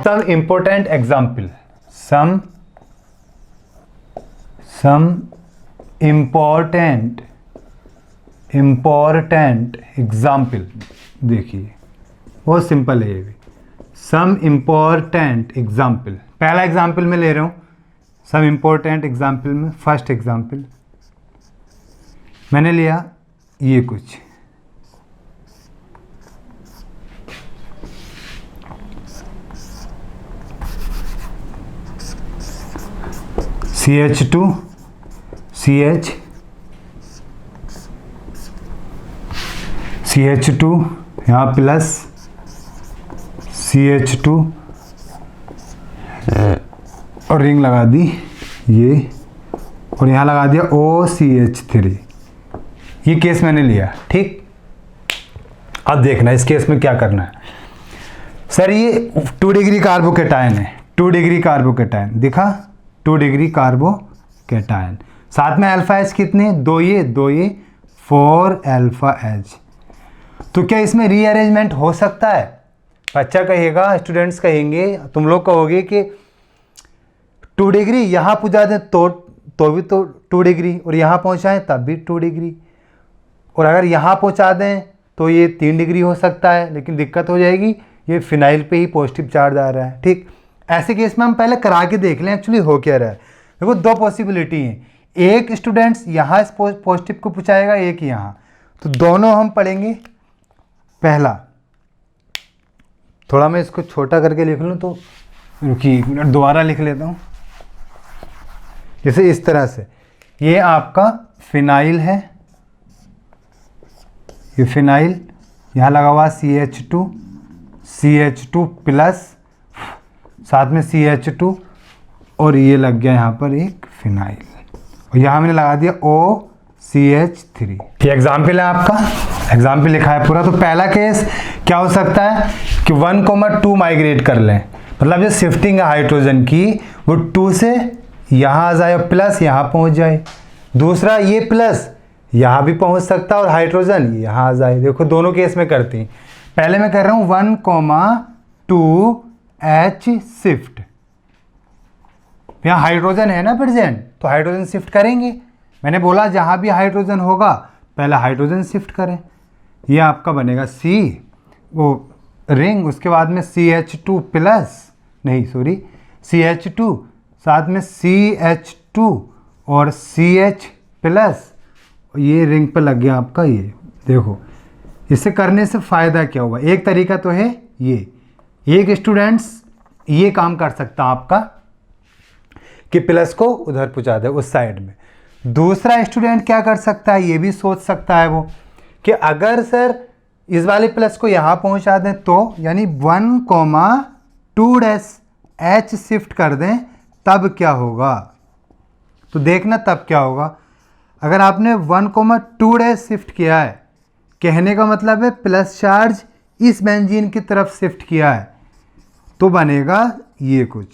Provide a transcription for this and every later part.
some important example, some important example. देखिए बहुत simple है ये भी। सम इम्पोर्टेंट एग्जाम्पल, पहला एग्जाम्पल मैं ले रहा हूँ सम इम्पोर्टेंट एग्जाम्पल में। फर्स्ट एग्जाम्पल मैंने लिया ये कुछ, CH2 CH2 यहाँ प्लस CH2 और रिंग लगा दी ये, और यहाँ लगा दिया OCH3। ये केस मैंने लिया, ठीक। अब देखना इस केस में क्या करना है। सर ये 2 डिग्री कार्बोकेटायन है, 2 डिग्री कार्बोकेटायन दिखा, 2 डिग्री कार्बोकेटायन, साथ में अल्फा एच कितने, 2 ये 4 अल्फा एच। तो क्या इसमें रीअरेंजमेंट हो सकता है? बच्चा कहेगा, स्टूडेंट्स कहेंगे, तुम लोग कहोगे कि 2 डिग्री यहाँ पहुँचा दें तो भी तो 2 डिग्री, और यहाँ पहुँचाएं तब भी 2 डिग्री, और अगर यहाँ पहुँचा दें तो ये 3 डिग्री हो सकता है। लेकिन दिक्कत हो जाएगी, ये फिनाइल पे ही पॉजिटिव चार्ज आ रहा है, ठीक। ऐसे केस में हम पहले करा के देख लें एक्चुअली हो क्या रहा है। देखो 2 पॉसिबिलिटी हैं, एक स्टूडेंट्स यहाँ इस पॉजिटिव को पहुँचाएगा, एक यहाँ, तो दोनों हम पढ़ेंगे। पहला, थोड़ा मैं इसको छोटा करके लिख लूँ, तो रुकिए 1 मिनट दोबारा लिख लेता हूँ। जैसे इस तरह से, ये आपका फिनाइल है, ये फिनाइल, यहाँ लगा हुआ CH2 प्लस, साथ में CH2, और ये लग गया यहाँ पर एक फिनाइल, और यहाँ मैंने लगा दिया OCH3। ये एग्जाम्पल है आपका, एग्जाम्पल लिखा है पूरा। तो पहला केस क्या हो सकता है कि 1,2 माइग्रेट कर लें, मतलब जो शिफ्टिंग है हाइड्रोजन की वो 2 से यहाँ आ जाए, प्लस यहाँ पहुँच जाए। दूसरा ये प्लस यहाँ भी पहुँच सकता है और हाइड्रोजन यहाँ आ जाए। देखो दोनों केस में करते हैं। पहले मैं कर रहा हूँ 1,2 H शिफ्ट, यहाँ हाइड्रोजन है ना प्रेजेंट, तो हाइड्रोजन शिफ्ट करेंगे। मैंने बोला जहाँ भी हाइड्रोजन होगा पहले हाइड्रोजन शिफ्ट करें। ये आपका बनेगा वो रिंग, उसके बाद में CH2 प्लस, नहीं सॉरी CH2, साथ में CH2 और CH प्लस, ये रिंग पे लग गया आपका। ये देखो इससे करने से फ़ायदा क्या हुआ, एक तरीका तो है ये, एक स्टूडेंट्स ये काम कर सकता आपका कि प्लस को उधर पहुँचा दे उस साइड में। दूसरा स्टूडेंट क्या कर सकता है, ये भी सोच सकता है वो कि अगर सर इस वाले प्लस को यहाँ पहुँचा दें तो यानी 1,2 H शिफ्ट कर दें, तब क्या होगा। तो देखना तब क्या होगा। अगर आपने 1,2 शिफ्ट किया है, कहने का मतलब है प्लस चार्ज इस बेंजीन की तरफ शिफ्ट किया है, तो बनेगा ये कुछ,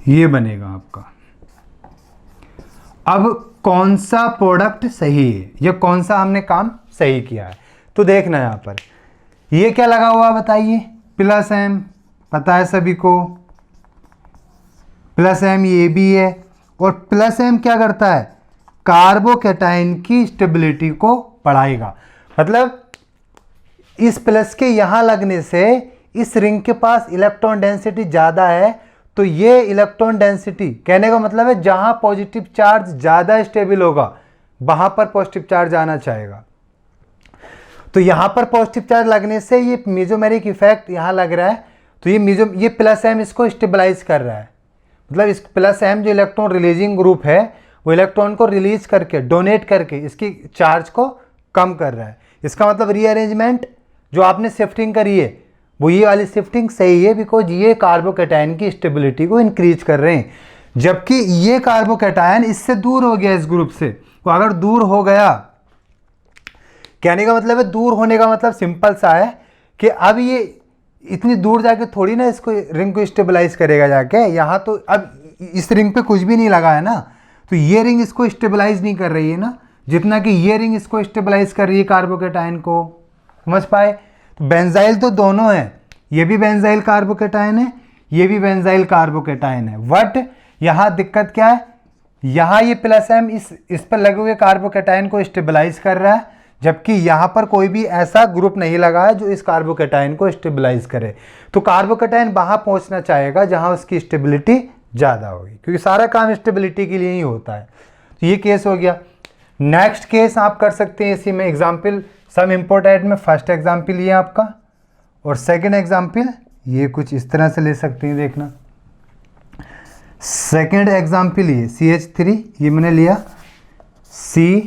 ये बनेगा आपका। अब कौन सा प्रोडक्ट सही है या कौन सा हमने काम सही किया है, तो देखना यहाँ पर ये क्या लगा हुआ बताइए, प्लस M, पता है सभी को, प्लस M ये भी है। और प्लस M क्या करता है, कार्बोकेटाइन की स्टेबिलिटी को बढ़ाएगा। मतलब इस प्लस के यहाँ लगने से इस रिंग के पास इलेक्ट्रॉन डेंसिटी ज़्यादा है, तो ये इलेक्ट्रॉन डेंसिटी, कहने का मतलब है जहाँ पॉजिटिव चार्ज ज़्यादा स्टेबल होगा वहाँ पर पॉजिटिव चार्ज आना चाहेगा। तो यहाँ पर पॉजिटिव चार्ज लगने से ये मेसोमेरिक इफेक्ट यहाँ लग रहा है, तो ये प्लस M इसको स्टेबलाइज कर रहा है। मतलब इस प्लस M जो इलेक्ट्रॉन रिलीजिंग ग्रुप है वो इलेक्ट्रॉन को रिलीज करके, डोनेट करके इसकी चार्ज को कम कर रहा है। इसका मतलब रीअरेंजमेंट जो आपने शिफ्टिंग करी है वो ये वाली शिफ्टिंग सही है, बिकॉज ये कार्बोकेटायन की स्टेबिलिटी को इंक्रीज कर रहे हैं। जबकि ये कार्बोकेटायन इससे दूर हो गया इस ग्रुप से, तो अगर दूर हो गया, कहने का मतलब है दूर होने का मतलब सिंपल सा है कि अब ये इतनी दूर जाके थोड़ी ना इसको रिंग को स्टेबलाइज करेगा जाके, यहाँ तो अब इस रिंग पे कुछ भी नहीं लगा है ना, तो ये रिंग इसको स्टेबलाइज नहीं कर रही है ना, जितना कि ये रिंग इसको स्टेबलाइज कर रही है कार्बोकेटायन को। समझ पाए? तो बेंजाइल तो दोनों हैं, ये भी बेंजाइल कार्बोकेटायन है, ये भी बेंजाइल कार्बोकेटायन है। बट यहाँ दिक्कत क्या है, यहाँ ये प्लस एम इस पर लगे हुए कार्बोकेटायन को स्टेबलाइज कर रहा है, जबकि यहाँ पर कोई भी ऐसा ग्रुप नहीं लगा है जो इस कार्बोकेटायन को स्टेबलाइज करे। तो कार्बोकेटायन वहाँ पहुँचना चाहेगा जहाँ उसकी स्टेबिलिटी ज़्यादा होगी, क्योंकि सारा काम स्टेबिलिटी के लिए ही होता है। तो ये केस हो गया। नेक्स्ट केस आप कर सकते हैं इसी में एग्जाम्पल, सम इम्पोर्टेंट में फर्स्ट एग्जाम्पल ये आपका, और सेकेंड एग्जाम्पल ये कुछ इस तरह से ले सकते हैं। देखना सेकेंड एग्जाम्पल ये CH3, ये मैंने लिया C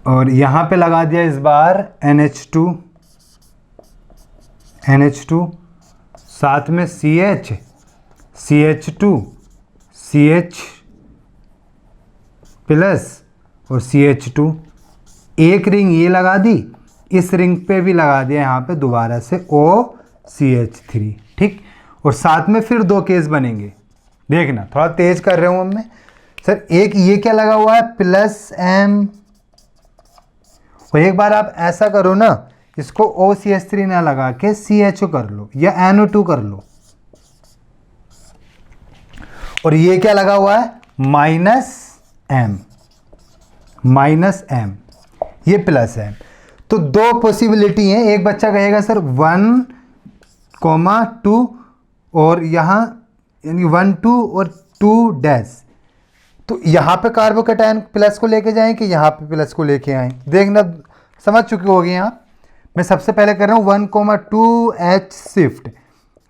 और यहाँ पे लगा दिया इस बार NH2, साथ में CH, CH2, CH प्लस और CH2। एक रिंग ये लगा दी, इस रिंग पे भी लगा दिया यहाँ पे दोबारा से OCH3, ठीक। और साथ में फिर दो केस बनेंगे। देखना थोड़ा तेज कर रहा हूँ मैं सर। एक ये क्या लगा हुआ है प्लस M, और एक बार आप ऐसा करो ना, इसको OCH3 ना लगा के CHO कर लो या NO2 कर लो। और ये क्या लगा हुआ है -M, ये प्लस है। तो दो पॉसिबिलिटी हैं। एक बच्चा कहेगा सर 1,2 और यहाँ यानी 1 2 और 2 डैश, तो यहाँ पे कार्बोकेटायन प्लस को लेके जाएं कि यहाँ पे प्लस को लेके आएं। देखना समझ चुके होंगे आप। मैं सबसे पहले कर रहा हूँ 1,2H शिफ्ट।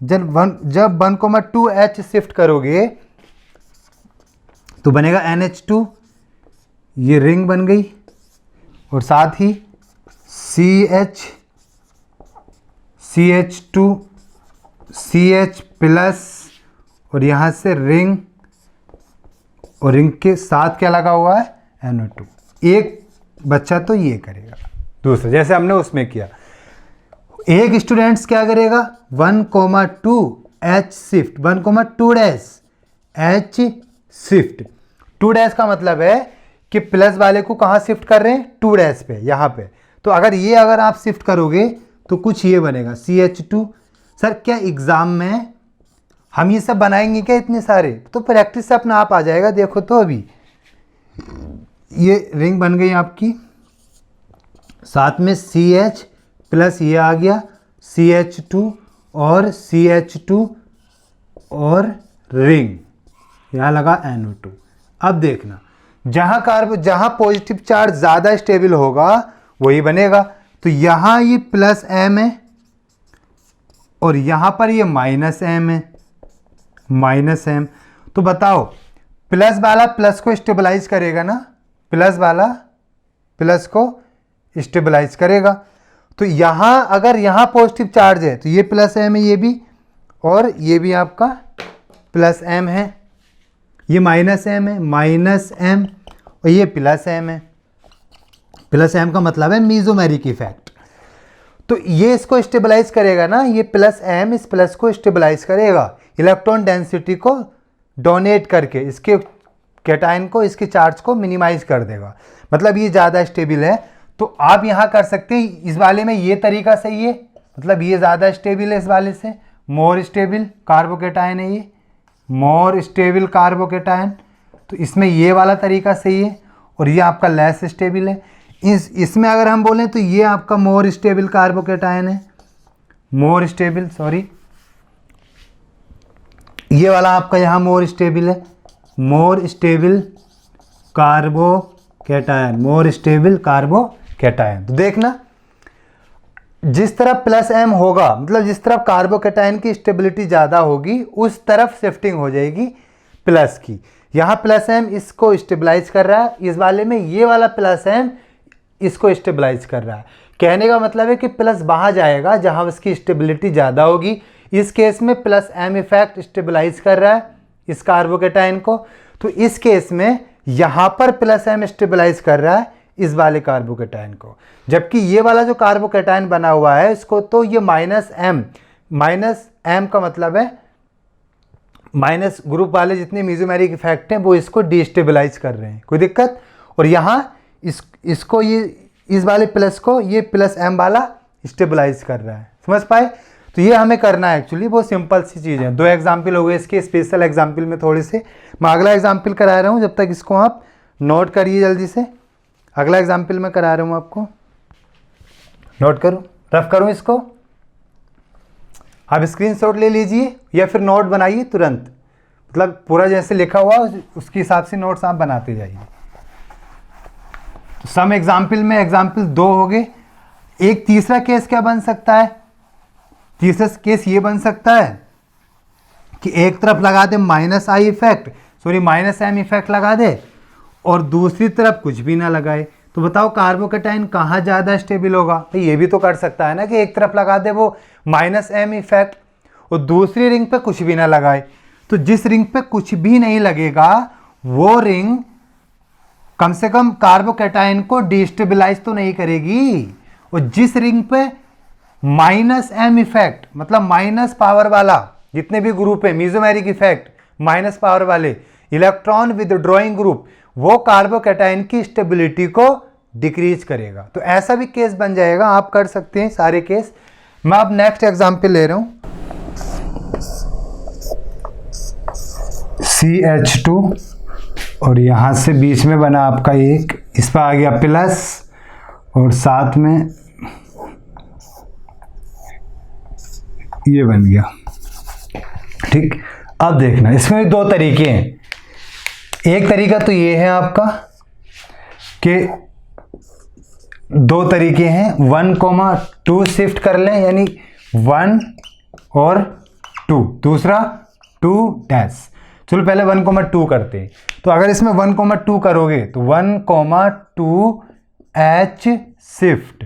जब 1,2H शिफ्ट करोगे तो बनेगा NH2, ये रिंग बन गई, और साथ ही CH2, CH प्लस, और यहाँ से रिंग, और रिंग के साथ क्या लगा हुआ है NO2। एक बच्चा तो ये करेगा, दूसरा जैसे हमने उसमें किया। एक स्टूडेंट्स क्या करेगा 1,2H shift, 1,2 dash H shift. 2 dash का मतलब है कि प्लस वाले को कहाँ शिफ्ट कर रहे हैं 2 डैश पे, यहाँ पे। तो अगर आप शिफ्ट करोगे तो कुछ ये बनेगा CH2। सर क्या एग्जाम में हम ये सब बनाएंगे क्या इतने सारे? तो प्रैक्टिस से अपना आप आ जाएगा। देखो तो अभी ये रिंग बन गई आपकी, साथ में CH प्लस ये आ गया CH2 और CH2 और रिंग, यहाँ लगा NO2। अब देखना जहाँ पॉजिटिव चार्ज ज़्यादा स्टेबल होगा वही बनेगा। तो यहाँ ये प्लस M है और यहाँ पर ये माइनस M है, -M। तो बताओ प्लस वाला प्लस को स्टेबलाइज करेगा ना, प्लस वाला प्लस को स्टेबलाइज करेगा। तो यहाँ अगर यहाँ पॉजिटिव चार्ज है तो ये प्लस M है, ये भी, और ये भी आपका प्लस M है। ये -M है, -M, और ये प्लस M है। प्लस M का मतलब है मीजोमेरिक इफेक्ट। तो ये इसको स्टेबलाइज करेगा ना, ये प्लस M इस प्लस को स्टेबलाइज करेगा, इलेक्ट्रॉन डेंसिटी को डोनेट करके इसके कैटायन को, इसके चार्ज को मिनिमाइज कर देगा। मतलब ये ज़्यादा स्टेबल है। तो आप यहाँ कर सकते हैं इस वाले में ये तरीका सही है, मतलब ये ज़्यादा स्टेबल है इस वाले से, मोर स्टेबल कार्बोकेटायन है ये, मोर स्टेबल कार्बोकेटायन। तो इसमें ये वाला तरीका सही है, और ये आपका लेस स्टेबल है। इसमें अगर हम बोलें तो ये आपका मोर स्टेबल कार्बोकेटायन है, मोर स्टेबल, सॉरी, ये वाला आपका यहाँ मोर स्टेबल है, more stable carbocation, more stable carbocation. तो देखना जिस तरफ प्लस M होगा, मतलब जिस तरफ कार्बोकेटायन की स्टेबिलिटी ज़्यादा होगी उस तरफ शिफ्टिंग हो जाएगी प्लस की। यहाँ प्लस M इसको स्टेबलाइज कर रहा है, इस वाले में ये वाला प्लस M इसको स्टेबलाइज कर रहा है। कहने का मतलब है कि प्लस वहाँ जाएगा जहाँ उसकी स्टेबिलिटी ज़्यादा होगी। इस केस में प्लस M इफेक्ट स्टेबलाइज कर रहा है इस कार्बोकेटायन को, तो इस केस में यहाँ पर प्लस M स्टेबलाइज कर रहा है इस वाले कार्बोकेटायन को। जबकि ये वाला जो कार्बोकेटायन बना हुआ है इसको तो ये माइनस M का मतलब है माइनस ग्रुप वाले जितने मीजोमेरिक इफेक्ट हैं वो इसको डिस्टेबलाइज कर रहे हैं, कोई दिक्कत। और यहाँ इसको ये इस वाले प्लस को ये प्लस M वाला स्टेबलाइज कर रहा है। समझ पाए? तो ये हमें करना है एक्चुअली, बहुत सिंपल सी चीज़ है। 2 एग्जाम्पल हो गए इसके, स्पेशल एग्जाम्पल में थोड़े से मैं अगला एग्जाम्पल करा रहा हूँ, जब तक इसको आप नोट करिए जल्दी से। अगला एग्जाम्पल मैं करा रहा हूँ आपको, नोट करो, रफ करूँ इसको। आप स्क्रीनशॉट ले लीजिए या फिर नोट बनाइए तुरंत, मतलब पूरा जैसे लिखा हुआ उसके हिसाब से नोट्स आप बनाते जाइए। तो सम एग्जाम्पल में एग्जाम्पल 2 हो गए। एक तीसरा केस क्या बन सकता है? तीसरा केस ये बन सकता है कि एक तरफ लगा दे -i effect, sorry -m effect लगा दे, और दूसरी तरफ कुछ भी ना लगाए। तो बताओ कार्बोकेटाइन कहाँ ज़्यादा स्टेबल होगा? तो ये भी तो कर सकता है ना कि एक तरफ लगा दे वो -m इफेक्ट और दूसरी रिंग पे कुछ भी ना लगाए। तो जिस रिंग पे कुछ भी नहीं लगेगा वो रिंग कम से कम कार्बोकेटाइन को डिस्टेबलाइज तो नहीं करेगी। और जिस रिंग पे -m इफेक्ट, मतलब माइनस पावर वाला, जितने भी ग्रुप है मेसोमेरिक इफेक्ट माइनस पावर वाले, इलेक्ट्रॉन विदड्रॉइंग ग्रुप, वो कार्बोकेटाइन की स्टेबिलिटी को डिक्रीज करेगा। तो ऐसा भी केस बन जाएगा, आप कर सकते हैं सारे केस। मैं अब नेक्स्ट एग्जांपल ले रहा हूं, CH2 और यहां से बीच में बना आपका एक, इस पर आ गया प्लस और साथ में ये बन गया। ठीक, अब देखना इसमें भी 2 तरीके हैं। एक तरीका तो ये है आपका कि 2 तरीके हैं, 1,2 शिफ्ट कर लें, यानी 1 और 2, दूसरा 2 चलो पहले 1,2 करते हैं। तो अगर इसमें 1,2 करोगे तो 1,2 H शिफ्ट,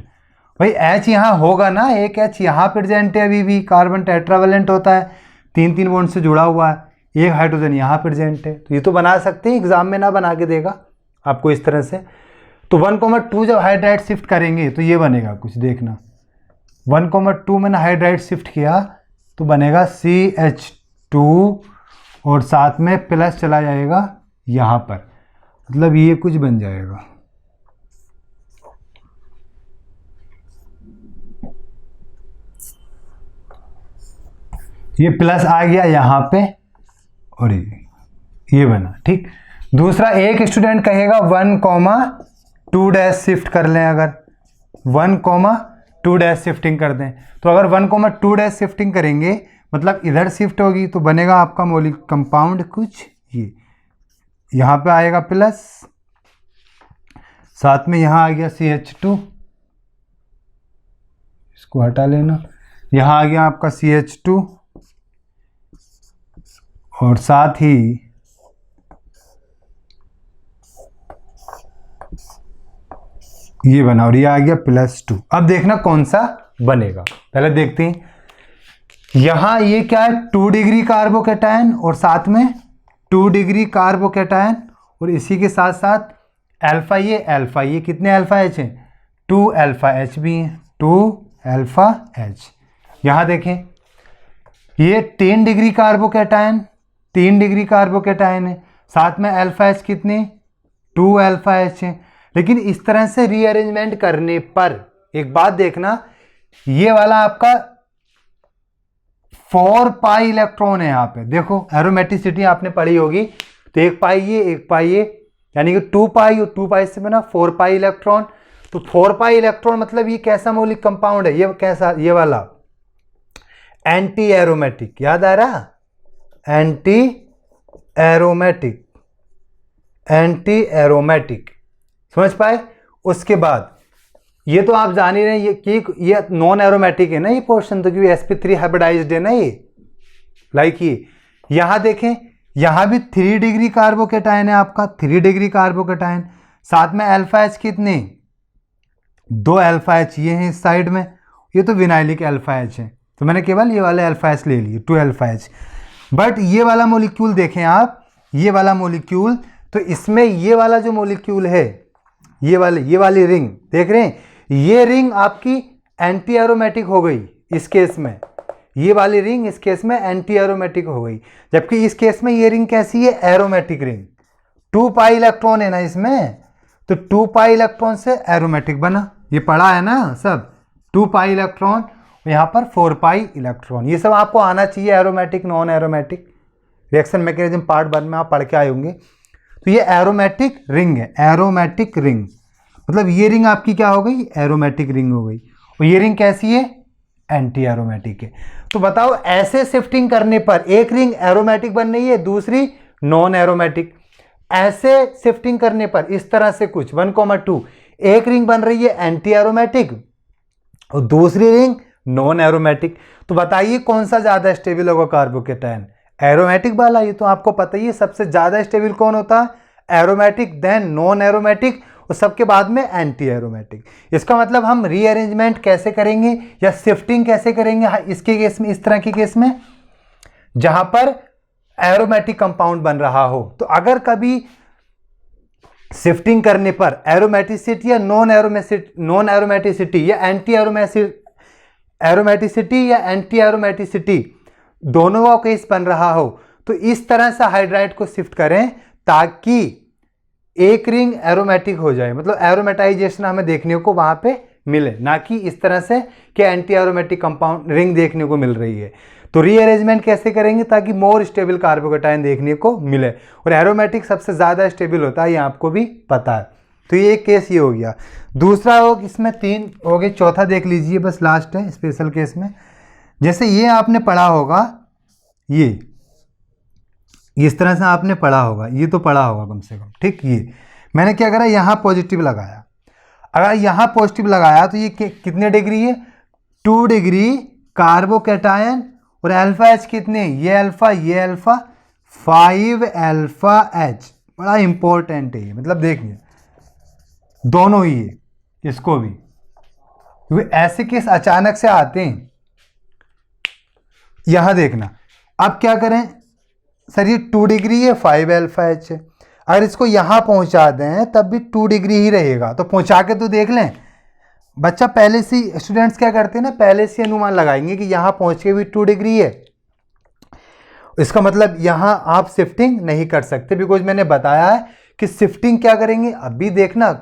भाई H यहाँ होगा ना, एक H यहाँ प्रेजेंट है, अभी भी कार्बन टेट्रावेलेंट होता है, 3 बॉन्ड से जुड़ा हुआ है, एक हाइड्रोजन यहाँ प्रेजेंट है। तो ये तो बना सकते हैं, एग्जाम में ना बना के देगा आपको इस तरह से। तो 1,2 जब हाइड्राइड शिफ्ट करेंगे तो ये बनेगा कुछ, देखना 1,2 मैंने हाइड्राइड शिफ्ट किया तो बनेगा CH2 और साथ में प्लस चला जाएगा यहाँ पर, मतलब ये कुछ बन जाएगा। ये प्लस आ गया यहाँ पे और ये बना। ठीक, दूसरा एक स्टूडेंट कहेगा 1,2 शिफ्ट कर लें, अगर 1,2 शिफ्टिंग कर दें, तो अगर 1,2 शिफ्टिंग करेंगे मतलब इधर शिफ्ट होगी तो बनेगा आपका मौलिक कंपाउंड कुछ ये, यहाँ पे आएगा प्लस, साथ में यहाँ आ गया CH2, इसको हटा लेना, यहाँ आ गया आपका CH2 और साथ ही ये बना और ये आ गया +2। अब देखना कौन सा बनेगा, पहले देखते हैं। यहां ये क्या है, 2 डिग्री कार्बोकेटायन और साथ में 2 डिग्री कार्बोकेटायन और इसी के साथ साथ अल्फा, ये कितने अल्फा एच हैं, 2 अल्फा एच भी हैं, 2 अल्फा एच। यहां देखें ये 3 डिग्री कार्बोकेटायन, 3 डिग्री कार्बोकेटायन है, साथ में अल्फा एच कितने, 2 अल्फा एच है। लेकिन इस तरह से रीअरेंजमेंट करने पर एक बात देखना, ये वाला आपका 4 पाई इलेक्ट्रॉन है। यहाँ पे देखो एरोमेटिसिटी आपने पढ़ी होगी, तो 1 पाई ये 1 पाई ये, यानी कि 2 पाई और 2 पाई से बना 4 पाई इलेक्ट्रॉन। तो 4 पाई इलेक्ट्रॉन मतलब ये कैसा मौलिक कंपाउंड है, ये कैसा, ये वाला एंटी एरोमेटिक, याद आ रहा, एंटी एरोमेटिक, एंटी एरोमेटिक, समझ पाए। उसके बाद ये तो आप जान ही रहे हैं कि ये नॉन एरोमेटिक है ना ये पोर्शन, तो क्योंकि sp3 हाइब्रिडाइज्ड है ना ये, लाइक ये। यहां देखें यहां भी 3 डिग्री कार्बोकेटायन है आपका, 3 डिग्री कार्बोकेटायन, साथ में अल्फा एच कितने, 2 अल्फा एच ये हैं इस साइड में, ये तो विनाइलिक अल्फा एच है, तो मैंने केवल ये वाले अल्फा एच ले लिए, 2 अल्फा एच। बट ये वाला मोलिक्यूल देखें आप, ये वाला मोलिक्यूल, तो इसमें ये वाला जो मोलिक्यूल है, ये वाली रिंग देख रहे हैं, ये रिंग आपकी एंटी एरोमेटिक हो गई इस केस में, ये वाली रिंग इस केस में एंटी एरोमेटिक हो गई, जबकि इस केस में ये रिंग कैसी है, एरोमेटिक रिंग। 2 पाई इलेक्ट्रॉन है ना इसमें, तो 2 पाई इलेक्ट्रॉन से एरोमेटिक बना, ये पढ़ा है ना सब, 2 पाई इलेक्ट्रॉन, यहाँ पर 4 पाई इलेक्ट्रॉन। ये सब आपको आना चाहिए, aromatic non aromatic reaction mechanism part 1 में आप पढ़ के आए होंगे। तो ये एरोमेटिक रिंग है, एरोमेटिक रिंग मतलब ये रिंग आपकी क्या हो गई, एरोमेटिक रिंग हो गई। और ये रिंग कैसी है, एंटी एरोमेटिक है। तो बताओ ऐसे शिफ्टिंग करने पर एक रिंग एरोमेटिक बन रही है, दूसरी नॉन एरोमेटिक। ऐसे शिफ्टिंग करने पर इस तरह से कुछ 1,2 एक रिंग बन रही है एंटी एरोमेटिक और दूसरी रिंग नॉन एरोमेटिक। तो बताइए कौन सा ज्यादा स्टेबल होगा कार्बोकेटायन, एरोमेटिक वाला। ये तो आपको पता ही है, सबसे ज्यादा स्टेबल कौन होता है, एरोमेटिक, देन नॉन एरोमेटिक और सबके बाद में एंटी एरोमेटिक। इसका मतलब हम रीअरेंजमेंट कैसे करेंगे या शिफ्टिंग कैसे करेंगे इसके केस में, इस तरह के केस में जहां पर एरोमेटिक कंपाउंड बन रहा हो। तो अगर कभी शिफ्टिंग करने पर एरोमेटिसिटी या नॉन एरोमेटिसिटी या एंटी एरोमेटिसिटी या एंटी एरोमेटिसिटी दोनों का केस बन रहा हो, तो इस तरह से हाइड्राइड को शिफ्ट करें ताकि एक रिंग एरोमेटिक हो जाए, मतलब एरोमेटाइजेशन हमें देखने को वहां पे मिले, ना कि इस तरह से कि एंटी एरोमेटिक कंपाउंड रिंग देखने को मिल रही है। तो रीअरेंजमेंट कैसे करेंगे ताकि मोर स्टेबल कार्बोकेटायन देखने को मिले, और एरोमेटिक सबसे ज्यादा स्टेबल होता है, ये आपको भी पता है। तो ये एक केस ये हो गया। दूसरा हो, इसमें 3 हो गए, चौथा देख लीजिए, बस लास्ट है स्पेशल केस में। जैसे ये आपने पढ़ा होगा, ये इस तरह से आपने पढ़ा होगा, ये तो पढ़ा होगा कम से कम, ठीक। ये मैंने क्या करा, यहाँ पॉजिटिव लगाया। अगर यहाँ पॉजिटिव लगाया तो ये कितने डिग्री है, 2 डिग्री कार्बोकेटायन, और अल्फा एच कितने, ये अल्फा 5 अल्फा एच, बड़ा इंपॉर्टेंट है ये। मतलब देखिए दोनों ही है, इसको भी, क्योंकि ऐसे केस अचानक से आते हैं। यहां देखना, अब क्या करें सर, ये 2 डिग्री है, 5 अल्फा एच है। अगर इसको यहां पहुंचा दें तब भी 2 डिग्री ही रहेगा। तो पहुंचा के तो देख लें, बच्चा पहले से, स्टूडेंट्स क्या करते हैं ना, पहले से अनुमान लगाएंगे कि यहां पहुंच के भी 2 डिग्री है। इसका मतलब यहां आप शिफ्टिंग नहीं कर सकते, बिकॉज मैंने बताया है कि शिफ्टिंग क्या करेंगे। अभी देखना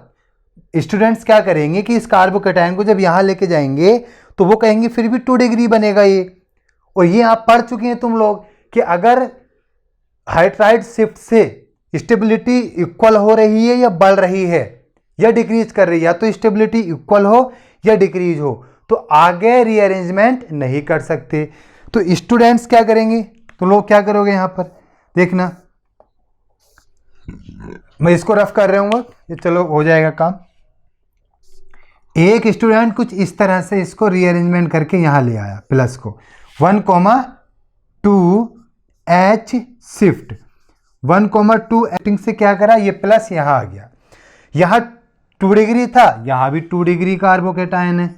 स्टूडेंट्स क्या करेंगे कि इस कार्बोकेटायन को जब यहां लेके जाएंगे तो वो कहेंगे फिर भी 2 डिग्री बनेगा ये। और ये आप पढ़ चुके हैं तुम लोग कि अगर हाइड्राइड शिफ्ट से स्टेबिलिटी इक्वल हो रही है या बढ़ रही है या डिक्रीज कर रही है, या तो स्टेबिलिटी इक्वल हो या डिक्रीज हो, तो आगे रीअरेंजमेंट नहीं कर सकते। तो स्टूडेंट्स क्या करेंगे, तुम लोग क्या करोगे, यहां पर देखना, मैं इसको रफ कर रहा हूँ, ये चलो हो जाएगा काम। एक स्टूडेंट कुछ इस तरह से इसको रीअरेंजमेंट करके यहां ले आया, प्लस को 1,2 एच शिफ्ट, 1,2 एक्टिंग से क्या करा, ये प्लस यहां आ गया। यहां 2 डिग्री था, यहां भी 2 डिग्री कार्बोकेटायन है।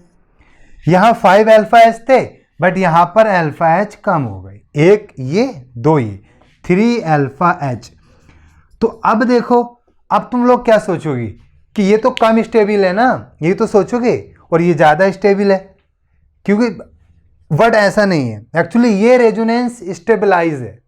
यहां 5 अल्फा एच थे, बट यहां पर अल्फा एच कम हो गई, एक ये 2 ये 3 अल्फा एच। तो अब देखो, अब तुम लोग क्या सोचोगे कि ये तो कम स्टेबल है ना, ये तो सोचोगे, और ये ज्यादा स्टेबल है, क्योंकि वर्ड ऐसा नहीं है। एक्चुअली ये रेजोनेंस स्टेबलाइज है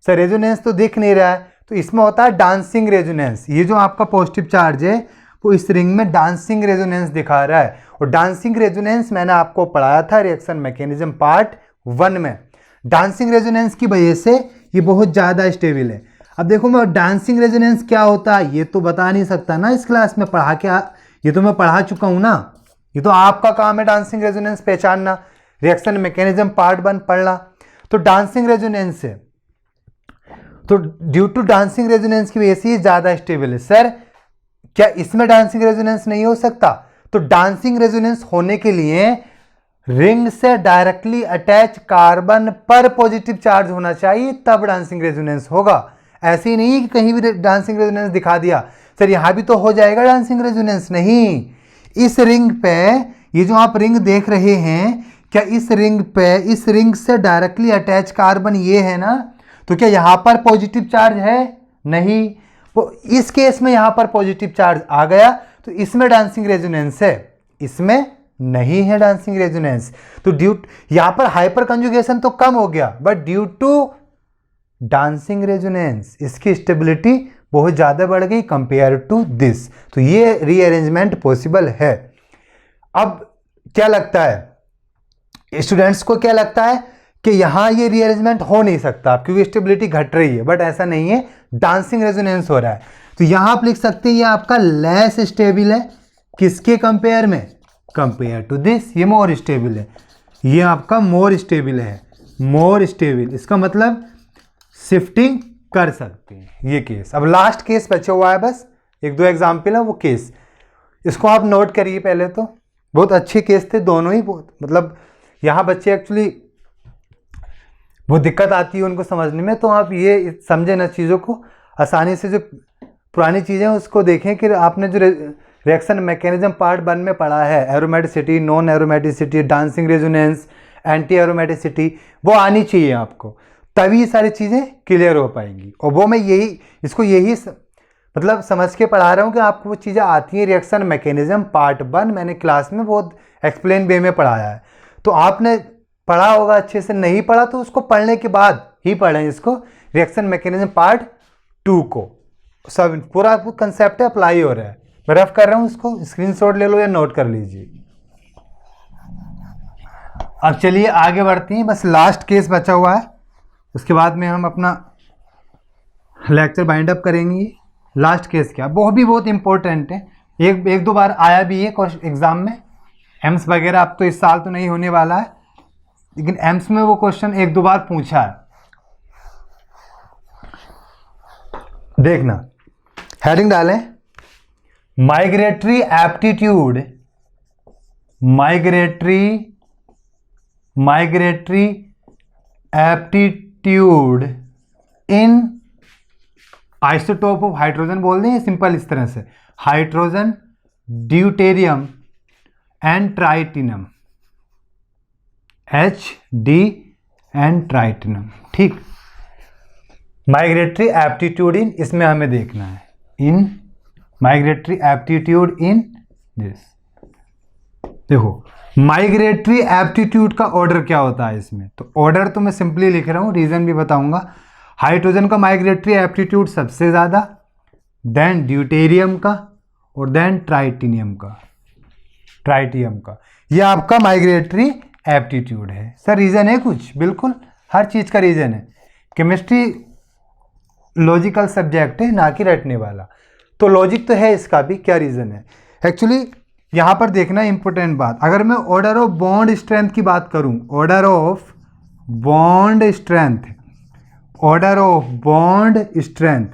सर, रेजोनेंस तो दिख नहीं रहा है, तो इसमें होता है डांसिंग रेजोनेंस। ये जो आपका पॉजिटिव चार्ज है वो इस रिंग में डांसिंग रेजोनेंस दिखा रहा है, और डांसिंग रेजोनेंस मैंने आपको पढ़ाया था रिएक्शन मैकेनिज्म पार्ट 1 में। डांसिंग रेजोनेंस की वजह से ये बहुत ज़्यादा स्टेबल है। अब देखो मैं डांसिंग रेजोनेंस क्या होता है ये तो बता नहीं सकता ना इस क्लास में, पढ़ा के ये तो मैं पढ़ा चुका हूँ ना, ये तो आपका काम है डांसिंग रेजोनेंस पहचानना, रिएक्शन मैकेनिज्म पार्ट 1 पढ़ना। तो डांसिंग रेजोनेंस है, तो ड्यू टू डांसिंग रेजोनेंस की वजह से ज्यादा स्टेबल है। सर क्या इसमें डांसिंग रेजोनेंस नहीं हो सकता? तो डांसिंग रेजोनेंस होने के लिए रिंग से डायरेक्टली अटैच कार्बन पर पॉजिटिव चार्ज होना चाहिए, तब डांसिंग रेजोनेंस होगा। ऐसे ही नहीं कि कहीं भी डांसिंग रेजोनेंस दिखा दिया, सर यहां भी तो हो जाएगा डांसिंग रेजोनेंस, नहीं। इस रिंग पे, ये जो आप रिंग देख रहे हैं, क्या इस रिंग पे, इस रिंग से डायरेक्टली अटैच कार्बन ये है ना, तो क्या यहां पर पॉजिटिव चार्ज है? नहीं। वो इस केस में यहां पर पॉजिटिव चार्ज आ गया, तो इसमें डांसिंग रेजोनेंस है, इसमें नहीं है डांसिंग रेजोनेंस। तो ड्यू यहां पर हाइपर कंजुगेशन तो कम हो गया, but due to dancing resonance इसकी स्टेबिलिटी बहुत ज्यादा बढ़ गई कंपेयर टू दिस। तो ये रीअरेंजमेंट पॉसिबल है। अब क्या लगता है स्टूडेंट्स को, क्या लगता है कि यहाँ ये रीअरेंजमेंट हो नहीं सकता क्योंकि स्टेबिलिटी घट रही है, बट ऐसा नहीं है, डांसिंग रेजोनेंस हो रहा है। तो यहाँ आप लिख सकते हैं ये आपका लेस स्टेबल है, किसके कंपेयर में, कंपेयर टू दिस, ये मोर स्टेबल है, ये आपका मोर स्टेबल है, मोर स्टेबल, इसका मतलब शिफ्टिंग कर सकते हैं, ये केस। अब लास्ट केस बचा हुआ है, बस एक दो एग्जाम्पल है वो केस, इसको आप नोट करिए पहले तो। बहुत अच्छे केस थे दोनों ही, बहुत मतलब यहाँ बच्चे एक्चुअली बहुत दिक्कत आती है उनको समझने में, तो आप ये समझें ना चीज़ों को आसानी से, जो पुरानी चीज़ें उसको देखें कि आपने जो रिएक्शन मैकेनिज्म पार्ट 1 में पढ़ा है, aromaticity, non aromaticity, dancing resonance, anti aromaticity, वो आनी चाहिए आपको, तभी सारी चीज़ें क्लियर हो पाएंगी। और वो मैं यही इसको यही मतलब समझ के पढ़ा रहा हूँ कि आपको वो चीज़ें आती हैं। रिएक्शन मैकेनिज्म पार्ट 1 मैंने क्लास में बहुत एक्सप्लेन वे में पढ़ाया है, तो आपने पढ़ा होगा, अच्छे से नहीं पढ़ा तो उसको पढ़ने के बाद ही पढ़ें इसको, रिएक्शन मैकेनिज्म पार्ट 2 को, सब पूरा कंसेप्ट अप्लाई हो रहा है। मैं रफ कर रहा हूँ, उसको स्क्रीनशॉट ले लो या नोट कर लीजिए। अब चलिए आगे बढ़ते हैं, बस लास्ट केस बचा हुआ है, उसके बाद में हम अपना लेक्चर बाइंड अप करेंगे। लास्ट केस क्या, वो भी बहुत इंपॉर्टेंट है, एक दो बार आया भी है एग्जाम में, एम्स वगैरह अब तो इस साल तो नहीं होने वाला है, लेकिन एम्स में वो क्वेश्चन एक दो बार पूछा है। देखना, हेडिंग डालें, migratory aptitude, migratory aptitude in isotope of hydrogen बोल दें सिंपल इस तरह से, hydrogen, deuterium and tritium, HD and tritium, ठीक। माइग्रेटरी एप्टीट्यूड इन, इसमें हमें देखना है, in migratory aptitude in this. देखो माइग्रेटरी एप्टीट्यूड का ऑर्डर क्या होता है इसमें, तो ऑर्डर तो मैं सिंपली लिख रहा हूँ, रीजन भी बताऊंगा। हाइड्रोजन का माइग्रेटरी एप्टीट्यूड सबसे ज़्यादा, देन ड्यूटेरियम का, और देन ट्राइटिनियम का, ट्राइटियम का, यह आपका माइग्रेटरी एप्टीट्यूड है। सर रीज़न है कुछ, बिल्कुल हर चीज़ का रीज़न है। केमिस्ट्री लॉजिकल सब्जेक्ट है, ना कि रटने वाला, तो लॉजिक तो है इसका भी, क्या रीज़न है। एक्चुअली यहाँ पर देखना इंपॉर्टेंट बात, अगर मैं ऑर्डर ऑफ बॉन्ड स्ट्रेंथ की बात करूँ, order of bond strength, order of bond strength,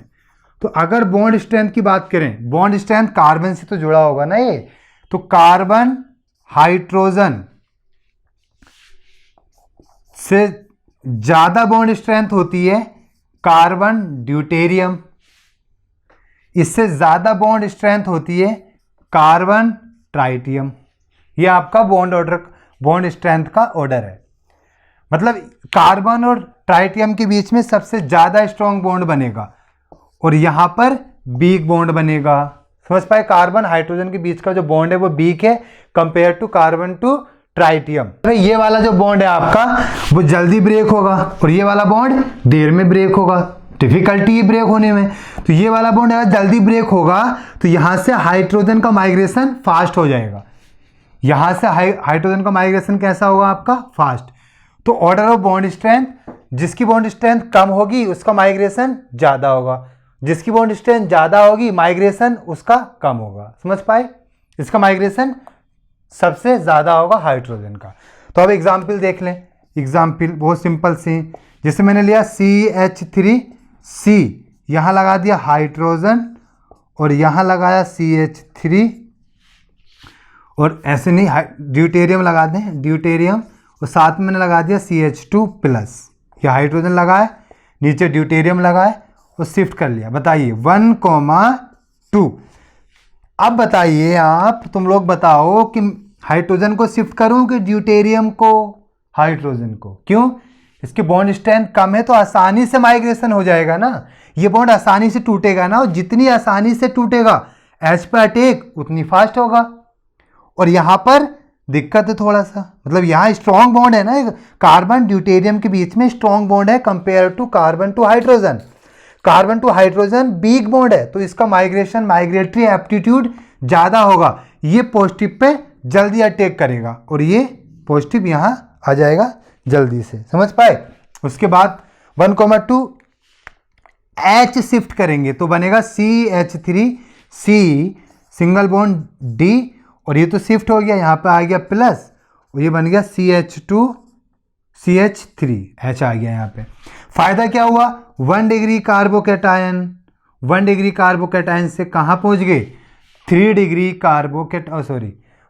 तो अगर बॉन्ड स्ट्रेंथ की बात करें, बॉन्ड स्ट्रेंथ कार्बन से तो जुड़ा होगा ना ये, तो कार्बन हाइड्रोजन से ज़्यादा बॉन्ड स्ट्रेंथ होती है कार्बन ड्यूटेरियम, इससे ज़्यादा बॉन्ड स्ट्रेंथ होती है कार्बन ट्राइटियम। ये आपका बॉन्ड स्ट्रेंथ का ऑर्डर है, मतलब कार्बन और ट्राइटियम के बीच में सबसे ज़्यादा स्ट्रॉन्ग बॉन्ड बनेगा और यहाँ पर वीक बॉन्ड बनेगा। समझ पाए, कार्बन हाइड्रोजन के बीच का जो बॉन्ड है वो वीक है compare to carbon to tritium. ये वाला जो बॉन्ड है आपका वो जल्दी ब्रेक होगा और ये वाला बॉन्ड देर में ब्रेक होगा, डिफिकल्टी ब्रेक होने में। तो ये वाला बॉन्ड अगर जल्दी ब्रेक होगा तो यहाँ से हाइड्रोजन का माइग्रेशन फास्ट हो जाएगा, यहाँ से हाइड्रोजन का माइग्रेशन कैसा होगा आपका, फास्ट। तो ऑर्डर ऑफ बॉन्ड स्ट्रेंथ, जिसकी बॉन्ड स्ट्रेंथ कम होगी उसका माइग्रेशन ज़्यादा होगा, जिसकी बॉन्ड स्ट्रेंथ ज़्यादा होगी माइग्रेशन उसका कम होगा। समझ पाए, इसका माइग्रेशन सबसे ज़्यादा होगा हाइड्रोजन का। तो अब एग्जाम्पल देख लें, एग्जाम्पल बहुत सिंपल से, जैसे मैंने लिया CH3C, यहाँ लगा दिया हाइड्रोजन और यहाँ लगाया CH3, और ऐसे नहीं ड्यूटेरियम लगा दें, ड्यूटेरियम, और साथ में मैंने लगा दिया CH2+, यह हाइड्रोजन लगाए, नीचे ड्यूटेरियम लगाए और शिफ्ट कर लिया। बताइए 1,2। अब बताइए आप, तुम लोग बताओ कि हाइड्रोजन को शिफ्ट करूं कि ड्यूटेरियम को, हाइड्रोजन को। क्यों? इसकी बॉन्ड स्ट्रेंथ कम है तो आसानी से माइग्रेशन हो जाएगा ना, ये बॉन्ड आसानी से टूटेगा ना, और जितनी आसानी से टूटेगा एच पे अटैक उतनी फास्ट होगा। और यहाँ पर दिक्कत है थोड़ा सा, मतलब यहाँ स्ट्रॉन्ग बॉन्ड है ना, कार्बन ड्यूटेरियम के बीच में स्ट्रॉन्ग बॉन्ड है compare to carbon to hydrogen. Carbon to hydrogen weak bond है तो इसका माइग्रेटरी एप्टीट्यूड ज़्यादा होगा, ये पॉजिटिव पे जल्दी अटैक करेगा और ये पॉजिटिव यहाँ आ जाएगा जल्दी से, समझ पाए। उसके बाद 1,2 H शिफ्ट करेंगे तो बनेगा CH3C सिंगल बॉन्ड D, और ये तो शिफ्ट हो गया, यहाँ पे आ गया प्लस, और ये बन गया CH2 CH3 H आ गया यहाँ पे। फायदा क्या हुआ, 1 डिग्री कार्बोकैटायन, 1 डिग्री कार्बोकैटायन से कहाँ पहुँच गए, 3 डिग्री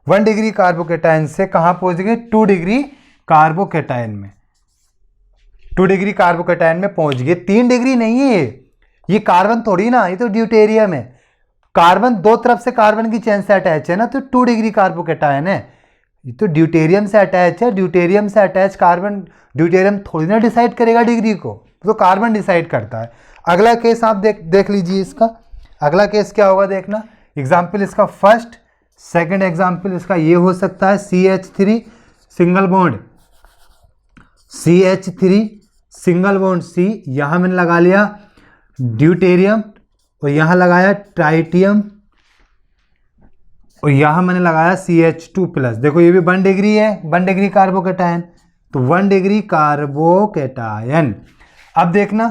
1 डिग्री कार्बोकैटायन से कहाँ पहुँच गए, 2 डिग्री कार्बोकैटायन में, 2 डिग्री कार्बोकैटायन में पहुँच गए। 3 डिग्री नहीं है ये कार्बन थोड़ी ना, ये तो ड्यूटेरियम है। कार्बन दो तरफ से कार्बन की चेन से अटैच है ना, तो 2 डिग्री कार्बोकैटायन है। ये तो ड्यूटेरियम से अटैच है, ड्यूटेरियम से अटैच कार्बन, ड्यूटेरियम थोड़ी ना डिसाइड करेगा डिग्री को, तो कार्बन डिसाइड करता है। अगला केस आप देख लीजिए इसका, अगला केस क्या होगा देखना। एग्जाम्पल इसका फर्स्ट, सेकंड एग्जाम्पल इसका ये हो सकता है CH3 single bond CH3 single bond C, यहाँ मैंने लगा लिया ड्यूटेरियम, और यहाँ लगाया ट्राइटियम, और यहाँ मैंने लगाया CH2 प्लस। देखो ये भी 1 डिग्री है, 1 डिग्री कार्बोकैटायन, तो 1 डिग्री कार्बोकैटायन। अब देखना,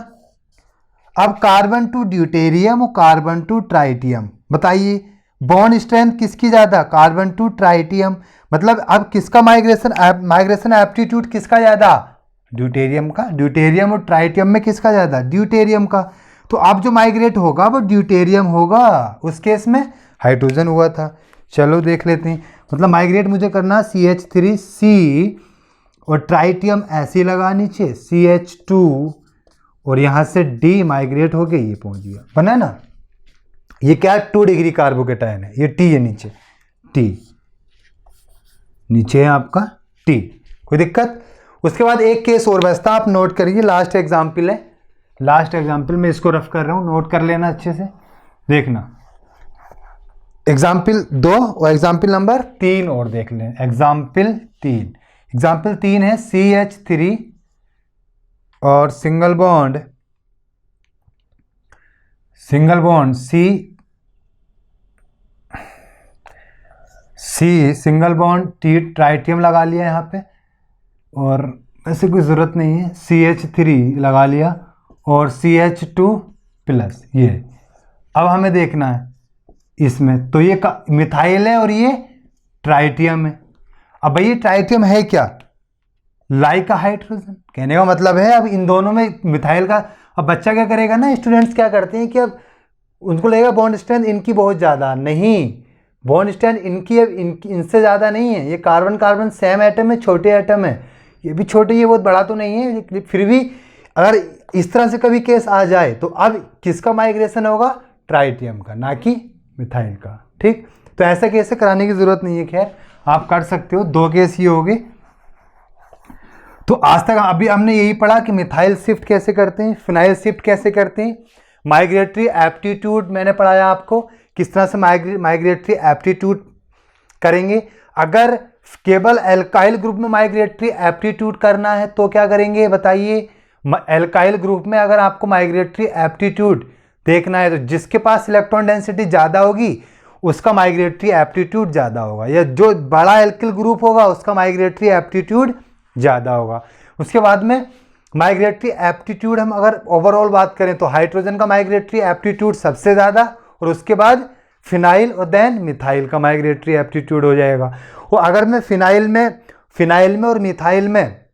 अब कार्बन टू ड्यूटेरियम और कार्बन टू ट्राइटियम, बताइए बॉन्ड स्ट्रेंथ किसकी ज़्यादा, कार्बन टू ट्राइटियम। मतलब अब किसका माइग्रेशन एप्टीट्यूड किसका ज़्यादा, ड्यूटेरियम का। ड्यूटेरियम और ट्राइटियम में किसका ज़्यादा, ड्यूटेरियम का। तो अब जो माइग्रेट होगा वो ड्यूटेरियम होगा, उस केस में हाइड्रोजन हुआ था। चलो देख लेते हैं, मतलब माइग्रेट मुझे करना CH3C और ट्राइटियम ऐसे लगा नीचे CH2, और यहाँ से D माइग्रेट होके ये पहुँच गया, बना ना। ये क्या 2 डिग्री कार्बोकैटायन है, ये T है नीचे, T नीचे है आपका T, कोई दिक्कत। उसके बाद एक केस और बचता, आप नोट करिए, लास्ट एग्जाम्पल है, लास्ट एग्जाम्पल में इसको रफ कर रहा हूँ, नोट कर लेना अच्छे से, देखना। एग्जाम्पल 2 और एग्जाम्पल नंबर 3 और देख लें। एग्जाम्पल 3 है CH3 और single bond C single bond T tritium लगा लिया यहाँ पे, और ऐसे कोई ज़रूरत नहीं है, CH3 लगा लिया और CH2 प्लस। ये अब हमें देखना है इसमें, तो ये मिथाइल है और ये ट्राइटियम है। अब भाई ये ट्राइटियम है क्या, लाइका हाइड्रोजन, कहने का मतलब है अब इन दोनों में मिथाइल का। अब बच्चा क्या करेगा ना, स्टूडेंट्स क्या करते हैं कि अब उनको लगेगा बॉन्ड स्ट्रेंथ इनकी बहुत ज़्यादा, नहीं, बॉन्ड स्ट्रेंथ इनकी अब इनसे ज़्यादा नहीं है। ये कार्बन कार्बन सेम एटम है, छोटे एटम है, ये भी छोटे, ये बहुत बड़ा तो नहीं है, फिर भी अगर इस तरह से कभी केस आ जाए तो अब किसका माइग्रेशन होगा, ट्राइटियम का, ना कि मिथाइल का। ठीक, तो ऐसा केस कराने की ज़रूरत नहीं है, खैर आप कर सकते हो, 2 केस ही हो गए। तो आज तक अभी हमने यही पढ़ा कि मिथाइल शिफ्ट कैसे करते हैं, फिनाइल शिफ्ट कैसे करते हैं, माइग्रेटरी एप्टीट्यूड मैंने पढ़ाया आपको, किस तरह से माइग्रेटरी एप्टीट्यूड करेंगे। अगर केवल एल्काइल ग्रुप में माइग्रेटरी एप्टीट्यूड करना है तो क्या करेंगे बताइए। एल्काइल ग्रुप में अगर आपको माइग्रेटरी एप्टीट्यूड देखना है तो जिसके पास इलेक्ट्रॉन डेंसिटी ज़्यादा होगी उसका माइग्रेटरी एप्टीट्यूड ज़्यादा होगा, या जो बड़ा एल्किल ग्रुप होगा उसका माइग्रेटरी एप्टीट्यूड ज़्यादा होगा। उसके बाद में माइग्रेटरी एप्टीट्यूड हम अगर ओवरऑल बात करें तो हाइड्रोजन का माइग्रेटरी एप्टीट्यूड सबसे ज़्यादा, और उसके बाद फिनाइल और देन मिथाइल का माइग्रेटरी एप्टीट्यूड हो जाएगा। और अगर मैं फिनाइल में और मिथाइल में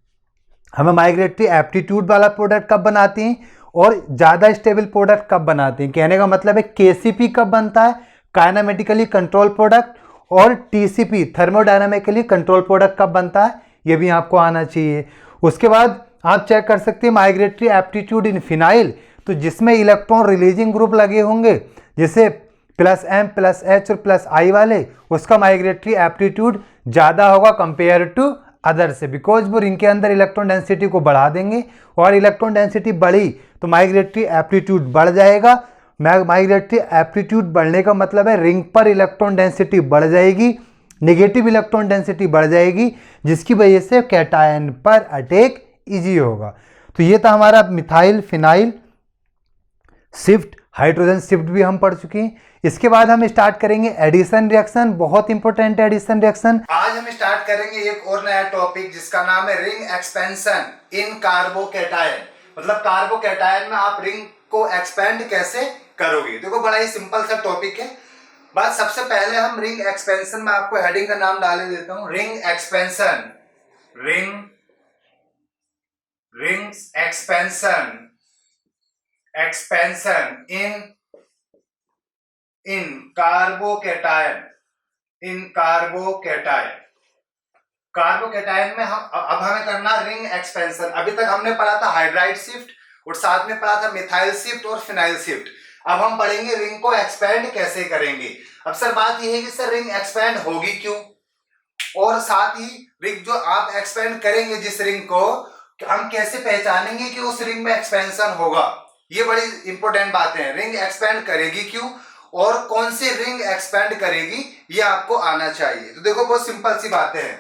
हमें माइग्रेटरी एप्टीट्यूड वाला प्रोडक्ट कब बनाते हैं और ज़्यादा स्टेबल प्रोडक्ट कब बनाते हैं, कहने का मतलब है KCP कब बनता है, काइनेमेटिकली कंट्रोल प्रोडक्ट, और TCP थर्मोडायनामिकली कंट्रोल प्रोडक्ट कब बनता है, ये भी आपको आना चाहिए। उसके बाद आप चेक कर सकते हैं माइग्रेटरी एप्टीट्यूड इन फिनाइल, तो जिसमें इलेक्ट्रॉन रिलीजिंग ग्रुप लगे होंगे जैसे +M +H और +I वाले, उसका माइग्रेटरी एप्टीट्यूड ज़्यादा होगा कंपेयर टू अदर से, बिकॉज वो इनके अंदर इलेक्ट्रॉन डेंसिटी को बढ़ा देंगे, और इलेक्ट्रॉन डेंसिटी बढ़ी तो माइग्रेटरी एप्टीट्यूड बढ़ जाएगा। माइग्रेटरी एप्टीट्यूड बढ़ने का मतलब है रिंग पर इलेक्ट्रॉन डेंसिटी बढ़ जाएगी, नेगेटिव इलेक्ट्रॉन डेंसिटी बढ़ जाएगी, जिसकी वजह से कैटायन पर अटैक इजी होगा। तो ये था हमारा methyl phenyl shift hydrogen shift भी हम पढ़ चुके हैं। इसके बाद हम स्टार्ट करेंगे एडिशन रिएक्शन, बहुत इंपॉर्टेंट है एडिशन रिएक्शन। आज हम स्टार्ट करेंगे एक और नया टॉपिक जिसका नाम है रिंग एक्सपेंशन इन कार्बोकैटायन। मतलब कार्बोकैटायन में आप रिंग को एक्सपेंड कैसे करोगे। देखो बड़ा ही सिंपल सा टॉपिक है। बात सबसे पहले हम रिंग एक्सपेंशन में आपको हेडिंग का नाम डाले देता हूं, ring expansion, ring expansion in carbocation, carbocation में हम अब हमें करना रिंग एक्सपेंशन। अभी तक हमने पढ़ा था हाइड्राइड शिफ्ट और साथ में पढ़ा था मिथाइल शिफ्ट और फिनाइल शिफ्ट। अब हम पढ़ेंगे रिंग को एक्सपेंड कैसे करेंगे। अब सर बात यह है कि सर रिंग एक्सपेंड होगी क्यों, और साथ ही रिंग जो आप एक्सपेंड करेंगे जिस रिंग को, हम कैसे पहचानेंगे कि उस रिंग में एक्सपेंशन होगा। ये बड़ी इंपॉर्टेंट बातें हैं। रिंग एक्सपेंड करेगी क्यों और कौन सी रिंग एक्सपेंड करेगी, ये आपको आना चाहिए। तो देखो बहुत सिंपल सी बातें हैं।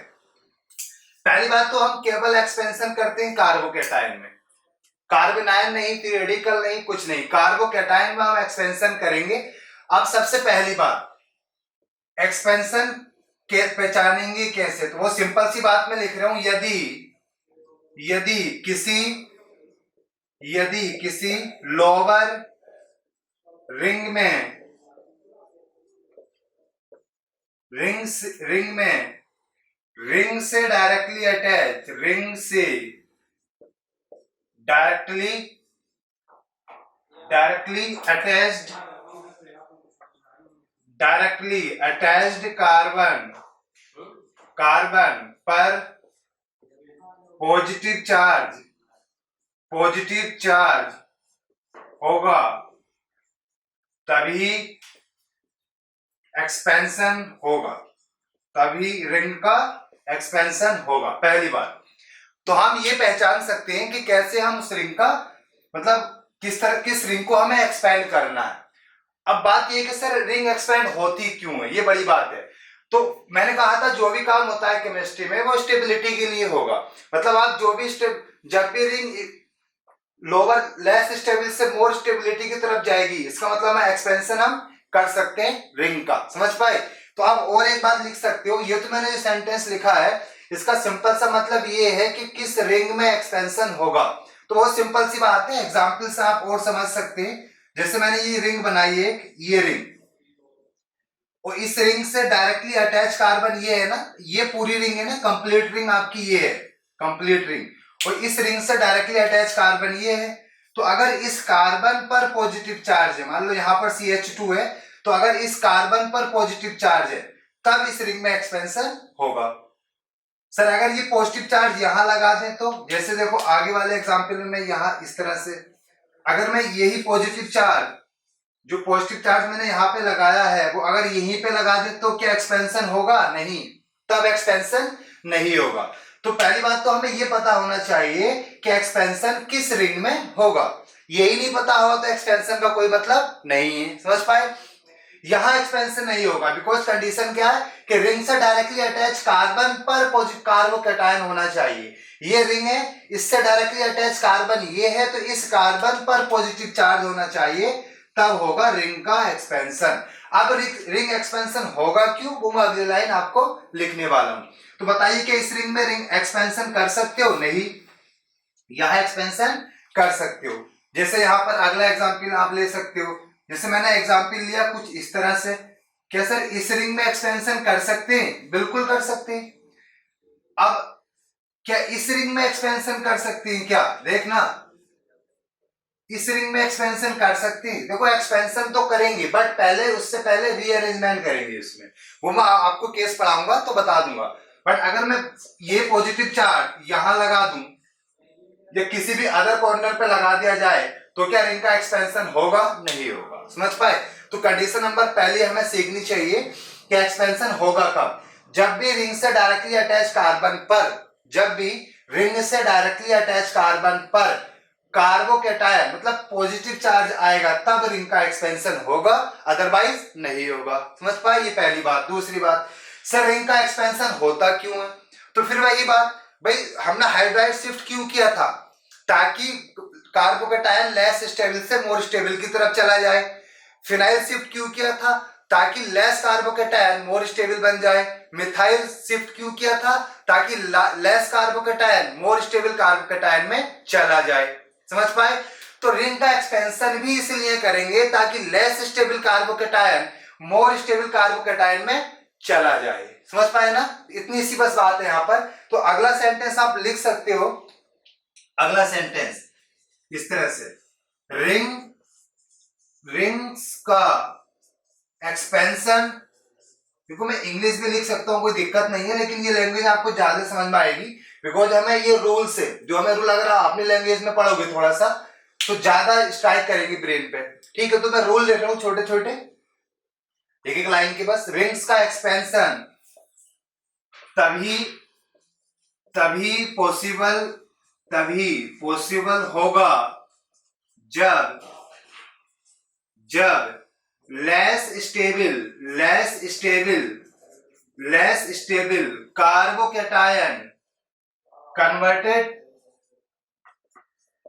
पहली बात तो हम केवल एक्सपेंशन करते हैं कार्बोकैटायन में, कार्बोनाइन नहीं, पीरियडिकल नहीं, कुछ नहीं, कार्बोकैटायन में हम एक्सपेंशन करेंगे। अब सबसे पहली बात एक्सपेंशन के पहचानेंगे कैसे, तो वो सिंपल सी बात मैं लिख रहा हूं, यदि किसी लोअर रिंग में रिंग से डायरेक्टली अटैच्ड कार्बन पर पॉजिटिव चार्ज होगा, तभी एक्सपेंशन होगा, तभी रिंग का एक्सपेंशन होगा। पहली बात तो हम ये पहचान सकते हैं कि कैसे हम उस रिंग का मतलब किस रिंग को हमें एक्सपेंड करना है। अब बात ये कि सर रिंग एक्सपेंड होती क्यों है, ये बड़ी बात है। तो मैंने कहा था जो भी काम होता है केमिस्ट्री में वो स्टेबिलिटी के लिए होगा। मतलब आप जब भी रिंग लोअर लेस स्टेबल से मोर स्टेबिलिटी की तरफ जाएगी, इसका मतलब है एक्सपेंशन हम कर सकते हैं रिंग का। समझ पाए। तो आप और एक बात लिख सकते हो, ये तो मैंने जो सेंटेंस लिखा है इसका सिंपल सा मतलब ये है कि किस रिंग में एक्सपेंशन होगा। तो बहुत सिंपल सी बात है, एग्जाम्पल से आप और समझ सकते हैं। जैसे मैंने ये रिंग बनाई है, ये रिंग, और इस रिंग से डायरेक्टली अटैच कार्बन ये है ना, ये पूरी रिंग है ना, कंप्लीट रिंग आपकी ये है, कंप्लीट रिंग, और इस रिंग से डायरेक्टली अटैच कार्बन ये है। तो अगर इस कार्बन पर पॉजिटिव चार्ज है, मान लो यहां पर CH2 है, तो अगर इस कार्बन पर पॉजिटिव चार्ज है तब इस रिंग में एक्सपेंशन होगा। सर अगर ये पॉजिटिव चार्ज यहां लगा दें तो, जैसे देखो आगे वाले एग्जांपल में मैं यहां इस तरह से, अगर मैं यही पॉजिटिव चार्ज जो पॉजिटिव चार्ज मैंने यहाँ पे लगाया है वो अगर यहीं पे लगा दे तो क्या एक्सपेंशन होगा? नहीं, तब एक्सपेंशन नहीं होगा। तो पहली बात तो हमें ये पता होना चाहिए कि एक्सपेंशन किस रिंग में होगा। यही नहीं पता हो तो एक्सपेंशन का कोई मतलब नहीं है। समझ पाए। यहां एक्सपेंशन नहीं होगा बिकॉज कंडीशन क्या है कि रिंग से डायरेक्टली अटैच कार्बन पर कार्बोकैटायन होना चाहिए। ये रिंग है, इससे डायरेक्टली अटैच कार्बन ये है, तो इस कार्बन पर पॉजिटिव चार्ज होना चाहिए, तब होगा रिंग का एक्सपेंशन। अब रिंग एक्सपेंशन होगा क्यों, वो मैं अगली लाइन आपको लिखने वाला हूं। तो बताइए कि इस रिंग में रिंग एक्सपेंशन कर सकते हो? नहीं, यहां एक्सपेंशन कर सकते हो। जैसे यहां पर अगला एग्जांपल आप ले सकते हो, जैसे मैंने एग्जांपल लिया कुछ इस तरह से। क्या सर इस रिंग में एक्सपेंशन कर सकते हैं? बिल्कुल कर सकते हैं। अब क्या इस रिंग में एक्सपेंशन कर सकते हैं? क्या देखना, इस रिंग में एक्सपेंशन कर सकते हैं। देखो एक्सपेंशन तो करेंगे बट पहले उससे पहले रीअरेंजमेंट करेंगे इसमें, वो मैं आपको केस पढ़ाऊंगा तो बता दूंगा। बट अगर मैं ये पॉजिटिव चार्ज यहां लगा दूं या किसी भी अदर कॉर्नर पे लगा दिया जाए तो क्या रिंग का एक्सपेंशन होगा? नहीं होगा। समझ पाए। तो कंडीशन नंबर पहले हमें सीखनी चाहिए कि एक्सपेंशन होगा कब, जब भी रिंग से डायरेक्टली अटैच कार्बन पर, जब भी रिंग से डायरेक्टली अटैच कार्बन पर कार्बोकैटायन मतलब पॉजिटिव चार्ज आएगा तब रिंग का एक्सपेंशन होगा, अदरवाइज नहीं होगा। समझ पाए। ये पहली बात। दूसरी बात, सर रिंग का एक्सपेंशन होता क्यों है? तो फिर वही बात, भाई हमने हाइड्राइड शिफ्ट क्यों किया था? ताकि कार्बोकेटायन लेस स्टेबल से मोर स्टेबल की तरफ चला जाए। फिनाइल शिफ्ट क्यों किया था? ताकि लेस कार्बोकेटायन मोर स्टेबल बन जाए। मिथाइल शिफ्ट क्यों किया था? ताकि less carbocation more stable carbocation में चला जाए। समझ पाए? तो रिंग का एक्सपेंशन भी इसलिए करेंगे ताकि less stable carbocation more stable carbocation में चला जाए। समझ पाए ना? इतनी सी बस बात है यहां पर। तो अगला सेंटेंस आप लिख सकते हो, अगला सेंटेंस इस तरह से, रिंग्स का एक्सपेंशन, देखो मैं इंग्लिश में लिख सकता हूं, कोई दिक्कत नहीं है, लेकिन ये लैंग्वेज आपको ज्यादा समझ में आएगी बिकॉज हमें ये रूल से, जो हमें रूल अगर आप अपनी लैंग्वेज में पढ़ोगे थोड़ा सा तो ज्यादा स्ट्राइक करेगी ब्रेन पे। ठीक है, तो मैं रूल ले रहा हूं छोटे छोटे, एक एक लाइन की बस। रिंग्स का एक्सपेंशन तभी पॉसिबल होगा जब less stable carbocation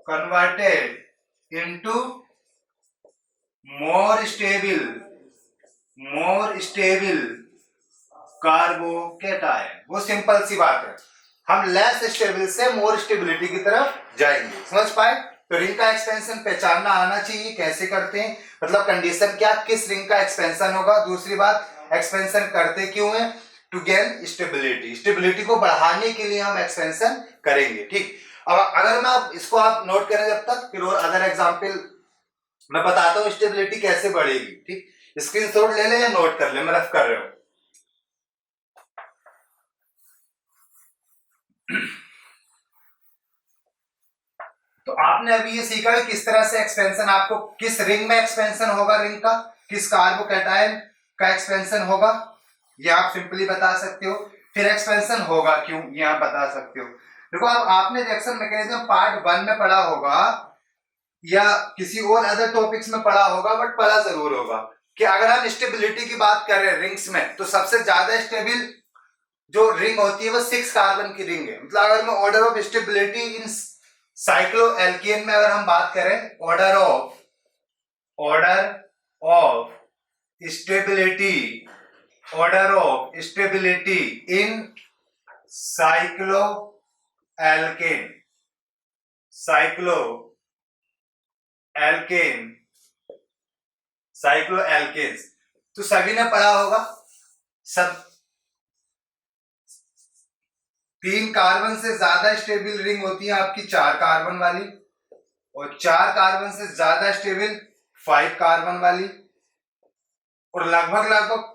converted into more stable carbocation. वो सिंपल सी बात है, हम लेस स्टेबल से मोर स्टेबिलिटी की तरफ जाएंगे। समझ पाए? तो रिंग का एक्सपेंशन पहचानना आना चाहिए, कैसे करते हैं, मतलब कंडीशन क्या, किस रिंग का एक्सपेंशन होगा। दूसरी बात, एक्सपेंशन करते क्यों है? टू गेन स्टेबिलिटी, स्टेबिलिटी को बढ़ाने के लिए हम एक्सपेंशन करेंगे। ठीक, अब अगर मैं इसको आप नोट करें जब तक, फिर और अदर एग्जांपल मैं बताता हूं स्टेबिलिटी कैसे बढ़ेगी। ठीक, स्क्रीनशॉट ले ले या नोट कर ले, मैं रफ कर रहा हूं। तो आपने अभी ये सीखा है किस तरह से एक्सपेंशन, आपको किस रिंग में एक्सपेंशन होगा, रिंग का किस कार्बोकेटायन का एक्सपेंशन होगा, ये आप सिंपली बता सकते हो। फिर एक्सपेंशन होगा क्यों, ये आप बता सकते हो। देखो अब आपने रिएक्शन मैकेनिज्म पार्ट 1 में पढ़ा होगा या किसी और अदर टॉपिक्स में पढ़ा होगा, बट पढ़ा जरूर होगा कि अगर हम स्टेबिलिटी की बात कर रहे हैं रिंग्स में, तो सबसे ज्यादा स्टेबल जो रिंग होती है वो 6 कार्बन की रिंग है। मतलब अगर मैं order of stability in cycloalkane में अगर हम बात करें, order of stability in cycloalkenes तो सभी ने पढ़ा होगा। सब 3 कार्बन से ज्यादा स्टेबल रिंग होती है आपकी 4 कार्बन वाली, और 4 कार्बन से ज्यादा स्टेबल 5 कार्बन वाली, और लगभग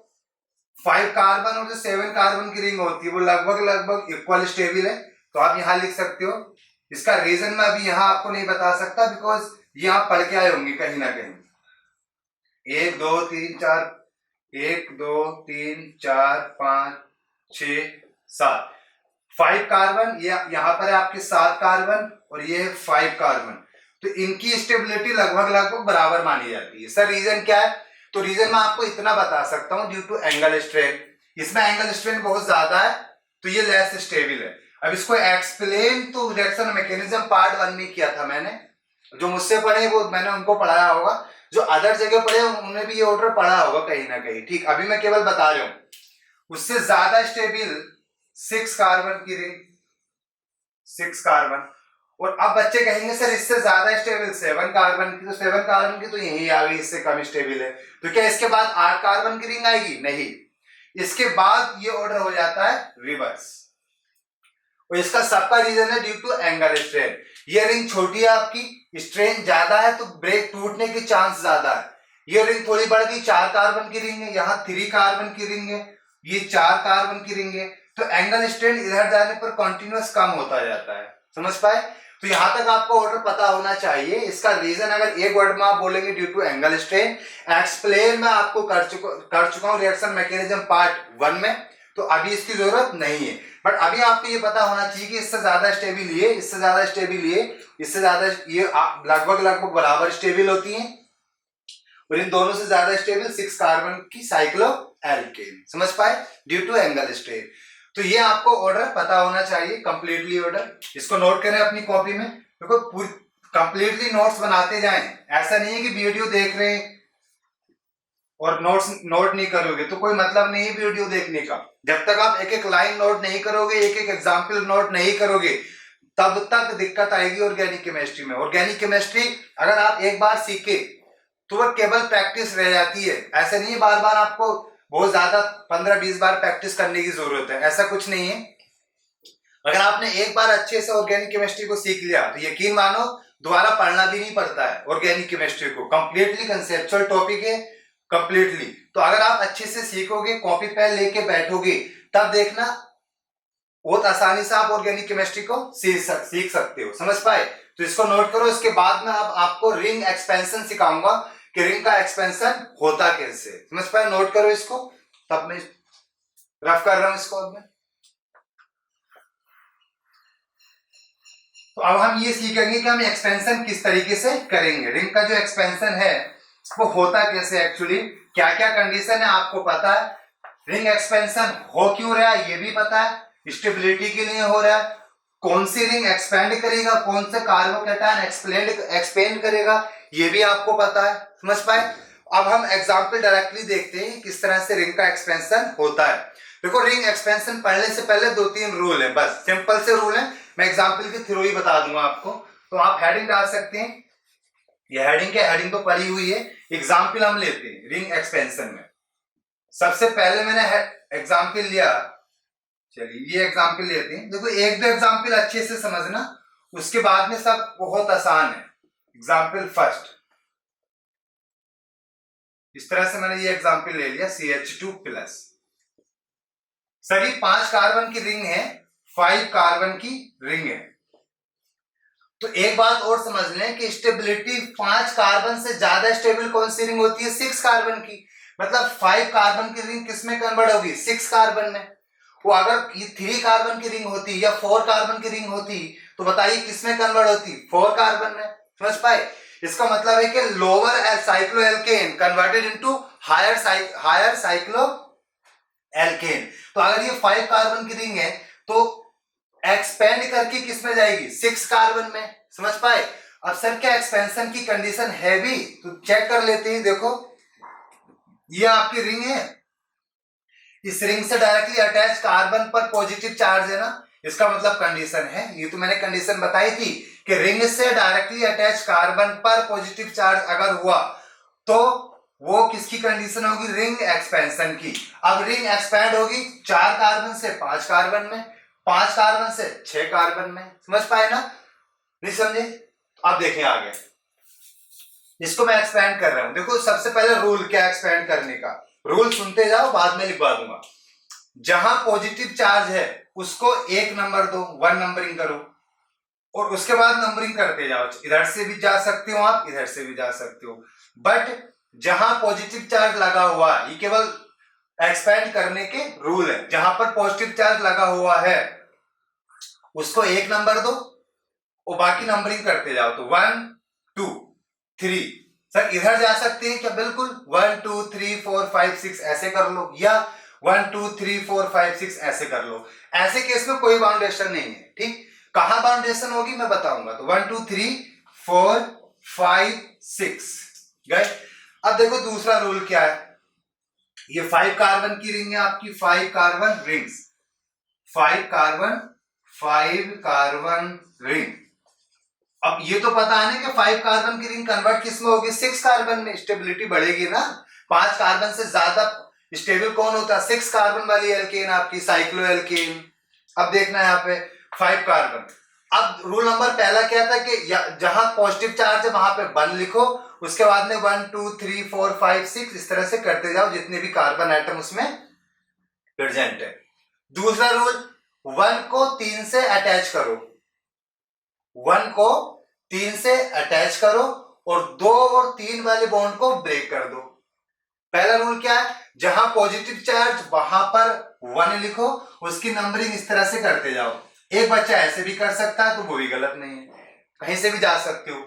5 कार्बन और जो 7 कार्बन की रिंग होती है वो लगभग इक्वल स्टेबल है। तो आप यहां लिख सकते हो। इसका रीजन मैं अभी यहां आपको नहीं बता सकता बिकॉज ये आप पढ़ के आए होंगे कहीं ना कहीं। 1 2 3 4 5 6 7 5 कार्बन, ये यहाँ पर है आपके 7 कार्बन और ये है 5 कार्बन, तो इनकी स्टेबिलिटी लगभग बराबर मानी जाती है। सर रीजन क्या है? तो रीजन मैं आपको इतना बता सकता हूं, ड्यू टू एंगल स्ट्रेन। इसमें एंगल स्ट्रेन बहुत ज्यादा है तो ये लेस स्टेबल है। अब इसको एक्सप्लेन तो रिएक्शन मैकेनिज्म पार्ट 1 में किया था मैंने, जो मुझसे पढ़े वो मैंने उनको पढ़ाया होगा, जो अदर जगह पढ़े उन्होंने भी ये ऑर्डर पढ़ा होगा कहीं ना कहीं। ठीक, अभी मैं केवल बता रहा हूं। उससे ज्यादा स्टेबल 6 कार्बन की रिंग, 6 कार्बन, और अब बच्चे कहेंगे सर इससे ज्यादा स्टेबल 7 कार्बन की, तो 7 कार्बन की तो यही आ गई, इससे कम स्टेबल है, तो क्या इसके बाद 8 कार्बन की रिंग आएगी? नहीं, इसके बाद ये ऑर्डर हो जाता है रिवर्स, और इसका सबका रीजन है ड्यू टू एंगल स्ट्रेन। ये रिंग छोटी है आपकी, स्ट्रेन ज्यादा है तो ब्रेक टूटने के चांस ज्यादा है। ये रिंग थोड़ी बढ़ गई, 4 कार्बन की रिंग है, यहाँ 3 कार्बन की रिंग है, ये 4 कार्बन की रिंग है, तो एंगल स्ट्रेन इधर जाने पर कंटिन्यूअस कम होता जाता है। समझ पाए? तो यहां तक आपको ऑर्डर पता होना चाहिए। इसका रीजन अगर एक वर्ड में आप बोलेंगे due to angle strain, explain मैं आपको कर चुका हूं रिएक्शन मैकेनिज्म पार्ट 1 में, तो अभी इसकी जरूरत नहीं है। बट अभी आपको ये पता होना चाहिए कि इससे ज्यादा स्टेबल ये, इससे ज्यादा स्टेबल इससे ज्यादा ये लगभग बराबर स्टेबल होती है, और इन दोनों से ज्यादा स्टेबल 6 कार्बन की साइक्लोएल्केन। समझ पाए? Due to angle strain. तो ये आपको ऑर्डर पता होना चाहिए, कंप्लीटली ऑर्डर। इसको नोट करें अपनी कॉपी में। देखो कंप्लीटली नोट्स बनाते जाएं। ऐसा नहीं है कि वीडियो देख रहे हैं और नोट नहीं करोगे तो कोई मतलब नहीं है वीडियो देखने का। जब तक आप एक एक लाइन नोट नहीं करोगे, एक एक एग्जाम्पल नोट नहीं करोगे, तब तक दिक्कत आएगी ऑर्गेनिक केमिस्ट्री में। ऑर्गेनिक केमिस्ट्री अगर आप एक बार सीखे तो वह केवल प्रैक्टिस रह जाती है। ऐसा नहीं है बार बार आपको बहुत ज्यादा 15-20 बार प्रैक्टिस करने की जरूरत है, ऐसा कुछ नहीं है। अगर आपने एक बार अच्छे से ऑर्गेनिक केमिस्ट्री को सीख लिया तो यकीन मानो दोबारा पढ़ना भी नहीं पड़ता है ऑर्गेनिक केमिस्ट्री को। कंप्लीटली कंसेप्चुअल टॉपिक है कंप्लीटली। तो अगर आप अच्छे से सीखोगे, कॉपी पेन लेके बैठोगे, तब देखना बहुत आसानी से आप ऑर्गेनिक केमिस्ट्री को सीख सकते हो। समझ पाए? तो इसको नोट करो। इसके बाद में अब आपको रिंग एक्सपेंशन सिखाऊंगा कि रिंग का एक्सपेंशन होता कैसे। समझ पाए? नोट करो इसको। तब मैं रफ कर रहा हूं इसको। अब मैं तो अब हम ये सीखेंगे कि हम एक्सपेंशन किस तरीके से करेंगे। रिंग का जो एक्सपेंशन है वो होता कैसे, एक्चुअली क्या क्या कंडीशन है आपको पता है। रिंग एक्सपेंशन हो क्यों रहा है ये भी पता है, स्टेबिलिटी के लिए हो रहा है। कौन सी रिंग एक्सपेंड करेगा, कौन से कार्बोकैटायन एक्सपेंड करेगा ये भी आपको पता है। समझ पाए? अब हम एग्जांपल डायरेक्टली देखते हैं किस तरह से रिंग का एक्सपेंशन होता है। देखो, रिंग एक्सपेंशन पढ़ने से पहले 2-3 रूल है, बस सिंपल से रूल है। मैं एग्जांपल के थ्रू ही बता दूंगा आपको। तो आप हेडिंग डाल सकते हैं। ये हेडिंग तो पड़ी हुई है। एग्जाम्पल हम लेते हैं रिंग एक्सपेंशन में। सबसे पहले मैंने एग्जाम्पल लिया, चलिए ये एग्जाम्पल लेते हैं। देखो, एक दो एग्जाम्पल अच्छे से समझना, उसके बाद में सब बहुत आसान है। एग्जाम्पल फर्स्ट, इस तरह से मैंने ये एग्जाम्पल ले लिया CH2+। सभी 5 कार्बन की रिंग है, 5 कार्बन की रिंग है। तो एक बात और समझ लें कि स्टेबिलिटी 5 कार्बन से ज्यादा स्टेबल कौन सी रिंग होती है? 6 कार्बन की। मतलब 5 कार्बन की रिंग किस में कन्वर्ट होगी? 6 कार्बन में। वो अगर ये 3 कार्बन की रिंग होती या 4 कार्बन की रिंग होती तो बताइए किस में कन्वर्ट होती? 4 कार्बन में। समझ पाए? इसका मतलब है कि lower cycloalkane converted into higher cycloalkane. तो अगर ये 5 कार्बन की रिंग है तो एक्सपेंड करके किस में जाएगी? 6 कार्बन में। समझ पाए? अब सर क्या एक्सपेंशन की कंडीशन है भी? तो चेक कर लेते हैं। देखो, ये आपकी रिंग है, इस रिंग से डायरेक्टली अटैच कार्बन पर पॉजिटिव चार्ज है ना, इसका मतलब कंडीशन है। ये तो मैंने कंडीशन बताई थी कि रिंग से डायरेक्टली अटैच कार्बन पर पॉजिटिव चार्ज अगर हुआ तो वो किसकी कंडीशन होगी? रिंग एक्सपेंशन की। अब रिंग एक्सपैंड होगी 4 कार्बन से 5 कार्बन में, 5 कार्बन से 6 कार्बन में। समझ पाए ना? नहीं समझे? अब देखें आगे, इसको मैं एक्सपैंड कर रहा हूं। देखो, सबसे पहले रूल क्या एक्सपैंड करने का, रूल सुनते जाओ, बाद में लिखवा दूंगा। जहां पॉजिटिव चार्ज है उसको 1 नंबर दो, 1 नंबरिंग करो, और उसके बाद नंबरिंग करते जाओ। इधर से भी जा सकते हो आप, इधर से भी जा सकते हो, बट जहां पॉजिटिव चार्ज लगा हुआ है, ये केवल एक्सपैंड करने के रूल है। जहां पर पॉजिटिव चार्ज लगा हुआ है उसको 1 नंबर दो और बाकी नंबरिंग करते जाओ। तो 1 2 3। सर इधर जा सकते हैं क्या? बिल्कुल, 1 2 3 4 5 6 ऐसे कर लो, या 1 2 3 4 5 6 ऐसे कर लो। ऐसे केस में कोई बाउंडेशन नहीं है। ठीक, कहां बाउंडेशन होगी मैं बताऊंगा। तो 1 2 3 4 5 6 गए। अब देखो दूसरा रूल क्या है। ये 5 कार्बन की रिंग है आपकी, 5 कार्बन रिंग्स, 5 कार्बन रिंग। अब ये तो पता है ना कि 5 कार्बन की रिंग कन्वर्ट किस में होगी? 6 कार्बन में। स्टेबिलिटी बढ़ेगी ना। 5 कार्बन से ज्यादा स्टेबल कौन होता है? 6 कार्बन वाली एल्केन आपकी, साइक्लोएल्केन। अब देखना यहाँ पे 5 कार्बन। अब रूल नंबर पहला क्या था कि जहां पॉजिटिव चार्ज है वहां पे 1 लिखो, उसके बाद में 1 2 3 4 5 6 इस तरह से करते जाओ जितने भी कार्बन एटम उसमें प्रेजेंट है। दूसरा रूल, 1 को 3 से अटैच करो, 1 को 3 से अटैच करो और 2 और 3 वाले बॉन्ड को ब्रेक कर दो। पहला रूल क्या है? जहां पॉजिटिव चार्ज वहां पर 1 लिखो, उसकी नंबरिंग इस तरह से करते जाओ। एक बच्चा ऐसे भी कर सकता है तो वो भी गलत नहीं है, कहीं से भी जा सकते हो।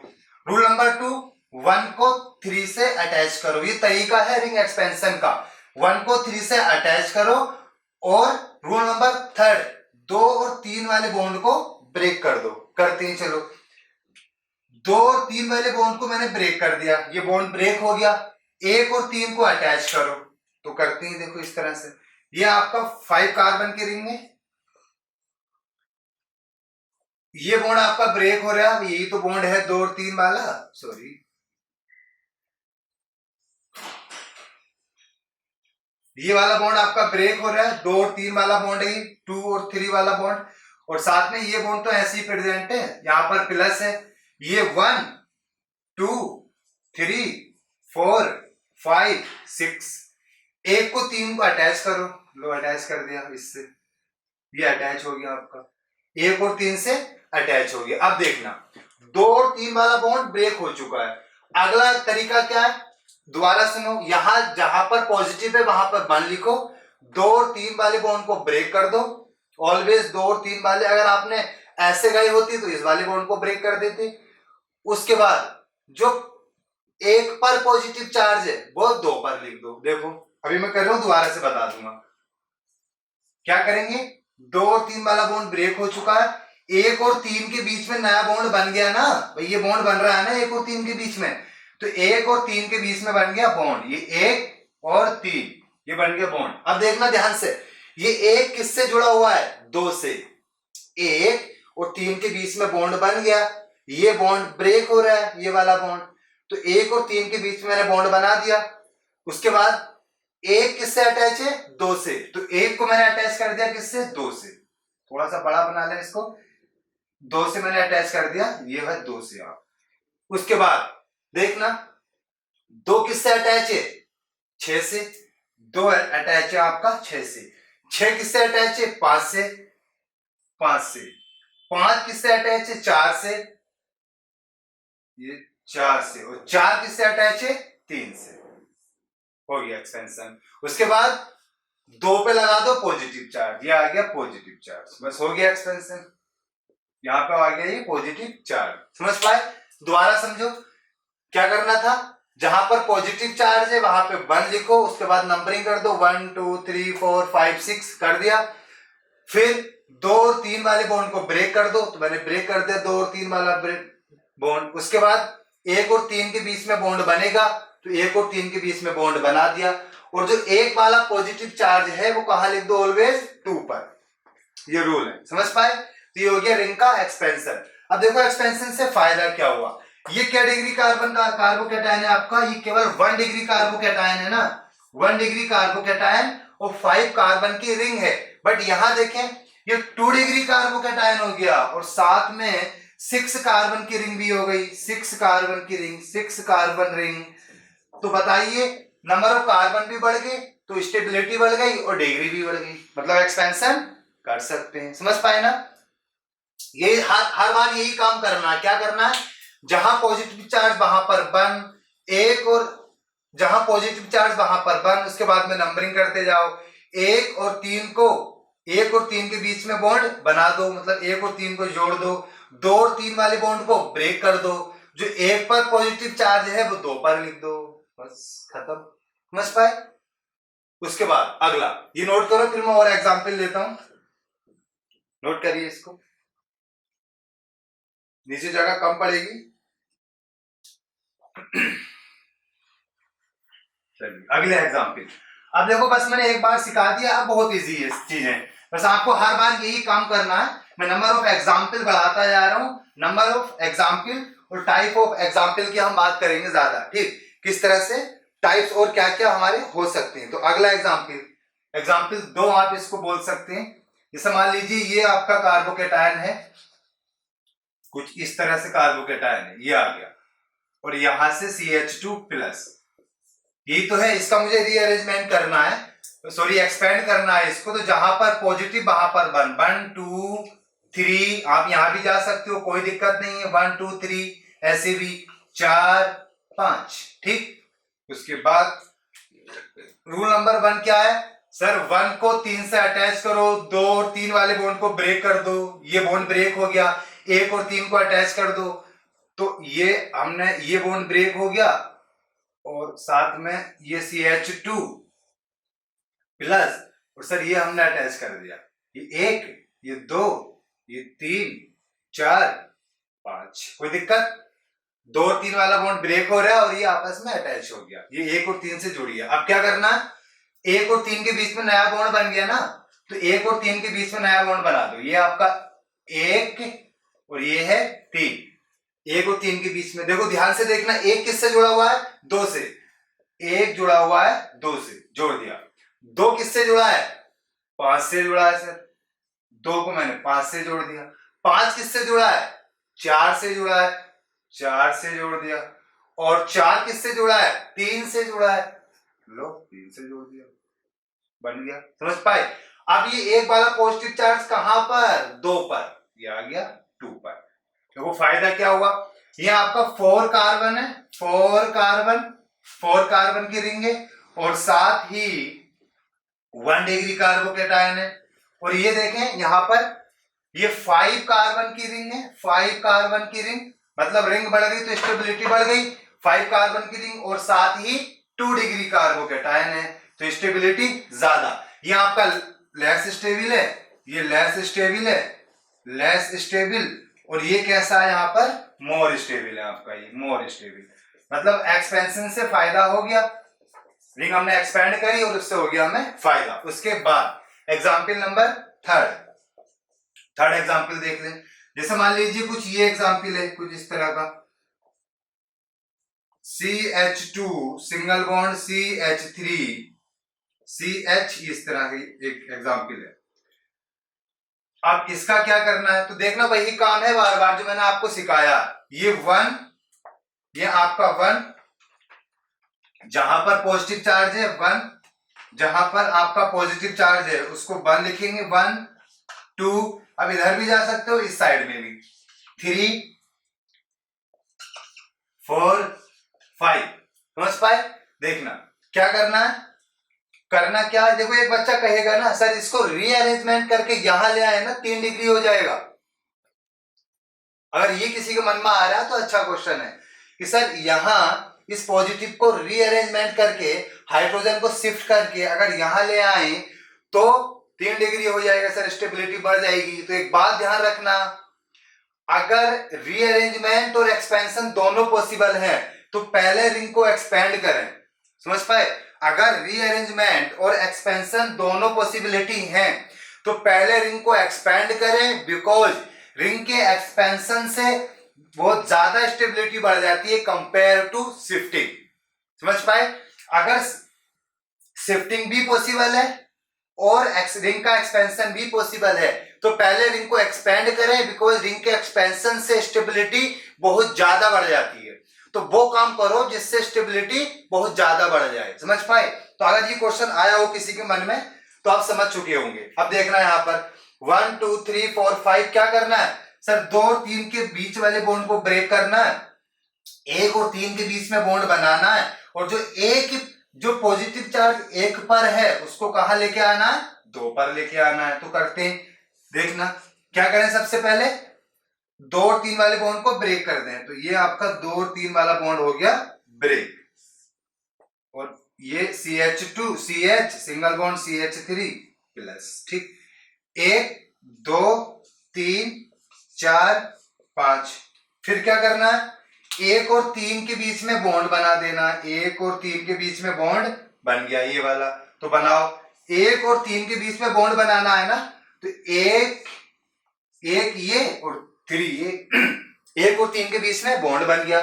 रूल नंबर 2, 1 को 3 से अटैच करो। ये तरीका है रिंग एक्सपेंशन का। 1 को 3 से अटैच करो और रूल नंबर 3, 2 और 3 वाले बॉन्ड को ब्रेक कर दो। करते हैं, चलो। 2 और 3 वाले बॉन्ड को मैंने ब्रेक कर दिया, ये बॉन्ड ब्रेक हो गया। 1 और 3 को अटैच करो, तो करते हैं देखो इस तरह से। ये आपका 5 कार्बन की रिंग है, ये बॉन्ड आपका ब्रेक हो रहा है, यही तो बॉन्ड है 2 और 3 वाला, सॉरी ये वाला बॉन्ड आपका ब्रेक हो रहा है, 2 और 3 वाला बॉन्ड है, 2 और 3 वाला बॉन्ड, और साथ में ये बॉन्ड तो ऐसे ही प्रेजेंट है, यहां पर प्लस है। ये 1 2 3 4 5 6, एक को 3 को अटैच करो, लो अटैच कर दिया इससे, ये अटैच हो गया आपका, 1 और 3 से अटैच हो गया। अब देखना 2 और 3 वाला बॉन्ड ब्रेक हो चुका है। अगला तरीका क्या है, दोबारा सुनो, यहां जहां पर पॉजिटिव है वहां पर 1 लिखो, 2 और 3 वाले बॉन्ड को ब्रेक कर दो। ऑलवेज 2 और 3 वाले, अगर आपने ऐसे गई होती तो इस वाले बॉन्ड को ब्रेक कर देते। उसके बाद जो 1 पर पॉजिटिव चार्ज है वो 2 पर लिख दो। देखो अभी मैं कर रहा हूं, दोबारा से बता दूंगा क्या करेंगे। 2 और 3 वाला बॉन्ड ब्रेक हो चुका है, 1 और 3 के बीच में नया बॉन्ड बन गया ना भाई, ये बॉन्ड बन रहा है ना 1 और 3 के बीच में, तो 1 और 3 के बीच में बन गया बॉन्ड, ये 1 और 3 ये बन गया बॉन्ड। अब देखना ध्यान से, ये 1 किससे जुड़ा हुआ है, 2 से, 1 और 3 के बीच में बॉन्ड बन गया, ये बॉन्ड ब्रेक हो रहा है, ये वाला बॉन्ड, तो 1 और 3 के बीच में मैंने बॉन्ड बना दिया। उसके बाद 1 किससे अटैच है, 2 से, तो 1 को मैंने अटैच कर दिया किससे, 2 से, थोड़ा सा बड़ा बना लें इसको, 2 से मैंने अटैच कर दिया, ये है 2 से आप। उसके बाद देखना 2 किससे अटैच है, 6 से, 2 अटैच है आपका 6 से, 6 किससे अटैच है, 5 से, 5 से, 5 किससे अटैच है, 4 से, ये 4 से, और 4 किससे अटैच है, 3 से, हो गया एक्सपेंशन। उसके बाद 2 पे लगा दो पॉजिटिव चार्ज, ये आ गया पॉजिटिव चार्ज, बस हो गया एक्सपेंशन, यहां पे आ गया ये पॉजिटिव चार्ज। समझ पाए, दोबारा समझो क्या करना था, जहां पर पॉजिटिव चार्ज है वहां पे 1 लिखो, उसके बाद नंबरिंग कर दो 1 2 3 4 5 6 कर दिया। फिर 2 और 3 वाले बॉन्ड को ब्रेक कर दो, तो मैंने ब्रेक कर दिया 2 और 3 वाला बॉन्ड। उसके बाद 1 और 3 के बीच में बॉन्ड बनेगा, तो 1 और 3 के बीच में बॉन्ड बना दिया, और जो 1 वाला पॉजिटिव चार्ज है वो कहां लिख दो, ऑलवेज 2 पर, ये रूल है। समझ पाए, तो ये हो गया रिंग का एक्सपेंशन। अब देखो एक्सपेंशन से फायदा क्या हुआ, ये क्या डिग्री कार्बन का कार्बोकैटायन है आपका, ये केवल 1 डिग्री कार्बोकैटायन है ना, 1 डिग्री कार्बोकैटायन और 5 कार्बन की रिंग है। बट यहां देखें ये 2 डिग्री कार्बोकैटायन हो गया, और साथ में 6 कार्बन की रिंग भी हो गई, 6 कार्बन की रिंग, 6 कार्बन रिंग, तो बताइए नंबर ऑफ कार्बन भी बढ़ गए, तो स्टेबिलिटी बढ़ गई और डिग्री भी बढ़ गई, मतलब एक्सपेंशन कर सकते हैं। समझ पाए ना, ये हर बार यही काम करना है, क्या करना है, जहां पॉजिटिव चार्ज वहां पर 1, 1 और जहां पॉजिटिव चार्ज वहां पर 1, उसके बाद में नंबरिंग करते जाओ, 1 और 3 को, 1 और 3 के बीच में बॉन्ड बना दो, मतलब 1 और 3 को जोड़ दो, 2 और 3 वाले बॉन्ड को ब्रेक कर दो, जो 1 पर पॉजिटिव चार्ज है वो 2 पर लिख दो, बस खत्म। समझ पाए। उसके बाद अगला ये नोट करो, फिर मैं और एग्जांपल लेता हूं, नोट करिए इसको, नीचे जगह कम पड़ेगी। चलिए अगले एग्जांपल, अब देखो बस मैंने एक बार सिखा दिया, अब बहुत इजी है चीजें, बस आपको हर बार यही काम करना है। मैं नंबर ऑफ एग्जांपल बढ़ाता जा रहा हूं, नंबर ऑफ एग्जांपल और टाइप ऑफ एग्जांपल की हम बात करेंगे ज्यादा, ठीक, किस तरह से टाइप्स और क्या क्या हमारे हो सकते हैं। तो अगला एग्जांपल, एग्जांपल 2 आप इसको बोल सकते हैं। जैसे मान लीजिए ये आपका कार्बोकैटायन है, कुछ इस तरह से कार्बोकैटायन है, ये आ गया, और यहां से CH2 प्लस, ये तो है, इसका मुझे रीअरेंजमेंट करना है, सॉरी एक्सपेंड करना है इसको, तो जहां पर पॉजिटिव वहां पर 1 1 2 3, आप यहां भी जा सकते हो, कोई दिक्कत नहीं है, 1 2 3 ऐसे भी 4 5, ठीक। उसके बाद रूल नंबर 1 क्या है, सर 1 को 3 से अटैच करो, 2 और 3 वाले बॉन्ड को ब्रेक कर दो, ये बॉन्ड ब्रेक हो गया, 1 और 3 को अटैच कर दो, तो ये हमने ये बॉन्ड ब्रेक हो गया, और साथ में ये CH2 प्लस, और सर ये हमने अटैच कर दिया, ये 1 ये 2 ये 3 4 5, कोई दिक्कत। 2 और 3 वाला बॉन्ड ब्रेक हो रहा है और ये आपस में अटैच हो गया, ये 1 और 3 से जुड़ गया। अब क्या करना है, 1 और 3 के बीच में नया बॉन्ड बन गया ना, तो 1 और 3 के बीच में नया बॉन्ड बना दो। ये आपका 1 और ये है 3, 1 और 3 के बीच में देखो, ध्यान से देखना, 1 किससे जुड़ा हुआ है, 2 से, 1 जुड़ा हुआ है 2 से, जोड़ दिया। 2 किससे जुड़ा है, 5 से जुड़ा है सर, 2 को मैंने 5 से जोड़ दिया। 5 किससे जुड़ा है, 4 से जुड़ा है, 4 से जोड़ दिया। और 4 किससे जुड़ा है, 3 से जुड़ा है, लो 3 से जोड़ दिया, बन गया। समझ पाए। अब ये एक वाला पॉजिटिव चार्ज कहां पर, 2 पर, ये आ गया 2 पर। देखो फायदा क्या हुआ, ये आपका 4 कार्बन है, 4 कार्बन की रिंग है और साथ ही 1 डिग्री कार्बोकेटायन है। और ये देखें यहां पर ये 5 कार्बन की रिंग है, 5 कार्बन की रिंग, मतलब रिंग बढ़ गई तो स्टेबिलिटी बढ़ गई, 5 कार्बन की रिंग और साथ ही 2 डिग्री कार्बोकेटायन है तो स्टेबिलिटी ज्यादा। ये आपका लेस स्टेबल है, ये लेस स्टेबल है, लेस स्टेबल, और ये कैसा है यहाँ पर, मोर स्टेबल है आपका, ये मोर स्टेबल, मतलब एक्सपेंशन से फायदा हो गया, रिंग हमने एक्सपेंड करी और उससे हो गया हमें फायदा। उसके बाद एग्जाम्पल नंबर थर्ड एग्जाम्पल देख लें। जैसे मान लीजिए कुछ ये एग्जाम्पल है, कुछ इस तरह का, CH2 single bond CH3 CH, इस तरह की एक एग्जाम्पल है। अब इसका क्या करना है, तो देखना वही काम है बार बार जो मैंने आपको सिखाया। ये 1, ये आपका 1, जहां पर पॉजिटिव चार्ज है 1, जहां पर आपका पॉजिटिव चार्ज है उसको 1 लिखेंगे, 1 2, अब इधर भी जा सकते हो, इस साइड में भी 3 4 5। समझ पाए। देखना क्या करना है, करना क्या है, देखो एक बच्चा कहेगा ना सर इसको रीअरेंजमेंट करके यहां ले आए ना 3 डिग्री हो जाएगा। अगर ये किसी के मन में आ रहा है तो अच्छा क्वेश्चन है कि सर यहां इस पॉजिटिव को रीअरेंजमेंट करके हाइड्रोजन को शिफ्ट करके अगर यहां ले आए तो 3 डिग्री हो जाएगा सर, स्टेबिलिटी बढ़ जाएगी। तो एक बात ध्यान रखना, अगर रीअरेंजमेंट और एक्सपेंशन दोनों पॉसिबल है तो पहले रिंग को एक्सपेंड करें। समझ पाए। अगर रीअरेंजमेंट और एक्सपेंशन दोनों पॉसिबिलिटी हैं तो पहले रिंग को एक्सपेंड करें, बिकॉज रिंग के एक्सपेंशन से बहुत ज्यादा स्टेबिलिटी बढ़ जाती है कंपेयर टू शिफ्टिंग। समझ पाए। अगर शिफ्टिंग भी पॉसिबल है और रिंग का एक्सपेंशन भी पॉसिबल है तो पहले रिंग को एक्सपेंड करें, बिकॉज रिंग के एक्सपेंशन से स्टेबिलिटी बहुत ज्यादा बढ़ जाती है। तो वो काम करो जिससे स्टेबिलिटी बहुत ज्यादा बढ़ जाए। समझ पाए। तो अगर ये क्वेश्चन आया हो किसी के मन में तो आप समझ चुके होंगे। अब देखना है यहाँ पर 1 2 3 4 5 क्या करना है सर, 2 और 3 के बीच वाले बॉन्ड को ब्रेक करना है, 1 और 3 के बीच में बॉन्ड बनाना है, और जो पॉजिटिव चार्ज 1 पर है उसको कहां लेके आना है, 2 पर लेके आना है। तो करते हैं, देखना क्या करें, सबसे पहले 2 और 3 वाले बॉन्ड को ब्रेक कर दें। तो ये आपका 2 और 3 वाला बॉन्ड हो गया ब्रेक, और ये CH2 CH single bond CH3 plus, ठीक, 1 2 3 4 5। फिर क्या करना है, 1 और 3 के बीच में बॉन्ड बना देना, 1 और 3 के बीच में बॉन्ड बन गया ये वाला। तो बनाओ, 1 और 3 के बीच में बॉन्ड बनाना है ना, तो एक ये और 3 ये 1 और 3 के बीच में बॉन्ड बन गया।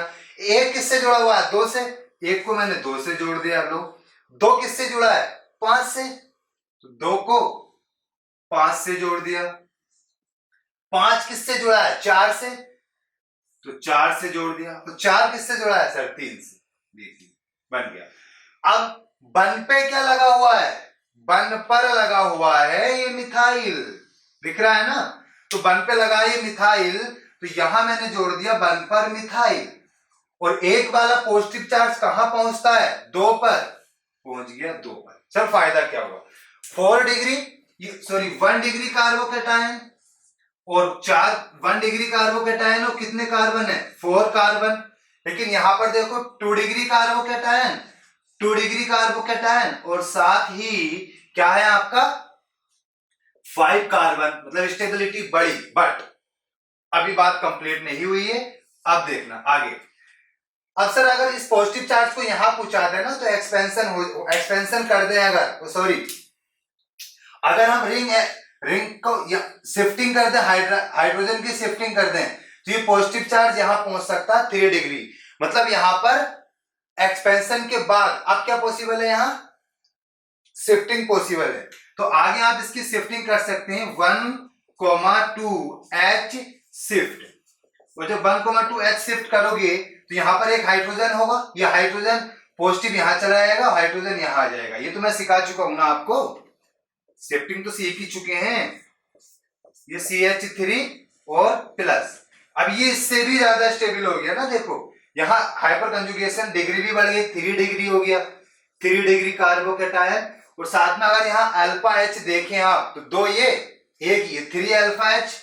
1 किससे जुड़ा हुआ है, 2 से, 1 को मैंने 2 से जोड़ दिया। लो 2 किससे जुड़ा है, 5 से, तो 2 को 5 से जोड़ दिया। 5 किससे जुड़ा है, 4 से, तो 4 से जोड़ दिया। तो 4 किससे जुड़ा है सर, 3 से, देखिए बन गया। अब बन पे क्या लगा हुआ है, बन पर लगा हुआ है ये मिथाइल, दिख रहा है ना। तो बन पे लगा ये मिथाइल, तो यहां मैंने जोड़ दिया बन पर मिथाइल, और एक वाला पॉजिटिव चार्ज कहां पहुंचता है, 2 पर, पहुंच गया 2 पर। सर फायदा क्या हुआ, 1 डिग्री कार्बोकेटायन और 1 डिग्री कार्बोकेटायन, और कितने कार्बन है, 4 कार्बन। लेकिन यहां पर देखो 2 डिग्री कार्बोकेटायन, 2 डिग्री कार्बोकेटायन, और साथ ही क्या है आपका 5 कार्बन, मतलब स्टेबिलिटी बढ़ी। बट अभी बात कंप्लीट नहीं हुई है, अब देखना आगे। अब सर अगर इस पॉजिटिव चार्ज को यहां पहुंचा देना तो एक्सपेंशन कर दे, अगर सॉरी अगर हम रिंग को शिफ्टिंग कर दें, हाइड्रोजन की शिफ्टिंग कर दें, तो ये पॉजिटिव चार्ज यहां पहुंच सकता है 3 डिग्री। मतलब यहां पर एक्सपेंशन के बाद अब क्या पॉसिबल है, यहां शिफ्टिंग पॉसिबल है। तो आगे आप इसकी शिफ्टिंग कर सकते हैं 1,2 H शिफ्ट। और जब 1,2 H शिफ्ट करोगे तो यहां पर एक हाइड्रोजन होगा, ये हाइड्रोजन पॉजिटिव यहां चला जाएगा, हाइड्रोजन यहां आ जाएगा। ये तो मैं सिखा चुका हूं ना आपको, शिफ्टिंग तो सीख ही चुके हैं। ये CH3 और प्लस। अब ये इससे भी ज्यादा स्टेबल हो गया ना, देखो यहां हाइपर कंजुगेशन डिग्री भी बढ़ गई, 3 डिग्री हो गया, 3 डिग्री कार्बोकेटायन। और साथ में अगर यहाँ अल्फा H देखें आप तो 2 ये, एक ये 3 अल्फा H,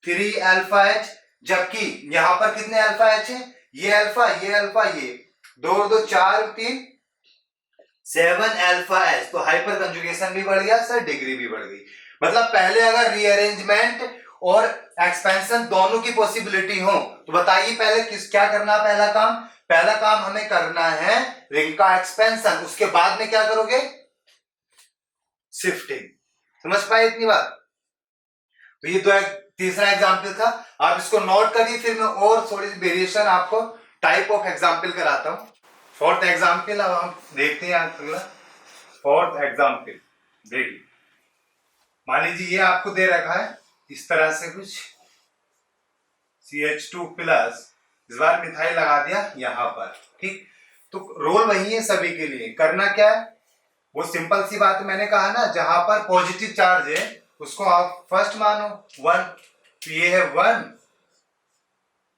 3 अल्फा H, जबकि यहां पर कितने अल्फा H है, ये अल्फा, ये अल्फा, ये 2 और 2 4 3 7 अल्फा H। तो हाइपर कंजुगेशन भी बढ़ गया सर, डिग्री भी बढ़ गई। मतलब पहले अगर रीअरेंजमेंट और एक्सपेंशन दोनों की पॉसिबिलिटी हो तो बताइए पहले क्या करना, पहला काम हमें करना है रिंग का एक्सपेंशन, उसके बाद में क्या करोगे, शिफ्टिंग। समझ पाए इतनी बात। तो ये तीसरा एग्जाम्पल था, आप इसको नोट करिए, फिर मैं और थोड़ी सी वेरिएशन आपको टाइप ऑफ एग्जाम्पल कराता हूं। फोर्थ एग्जाम्पल अब हम देखते हैं अगला। फोर्थ एग्जाम्पल देखिए, मान लीजिए ये आपको दे रखा है इस तरह से कुछ CH2 प्लस, इस बार मिथाइल लगा दिया यहां पर, ठीक। तो रोल वही है सभी के लिए, करना क्या है, वो सिंपल सी बात मैंने कहा ना, जहां पर पॉजिटिव चार्ज है उसको आप फर्स्ट मानो 1, तो ये है 1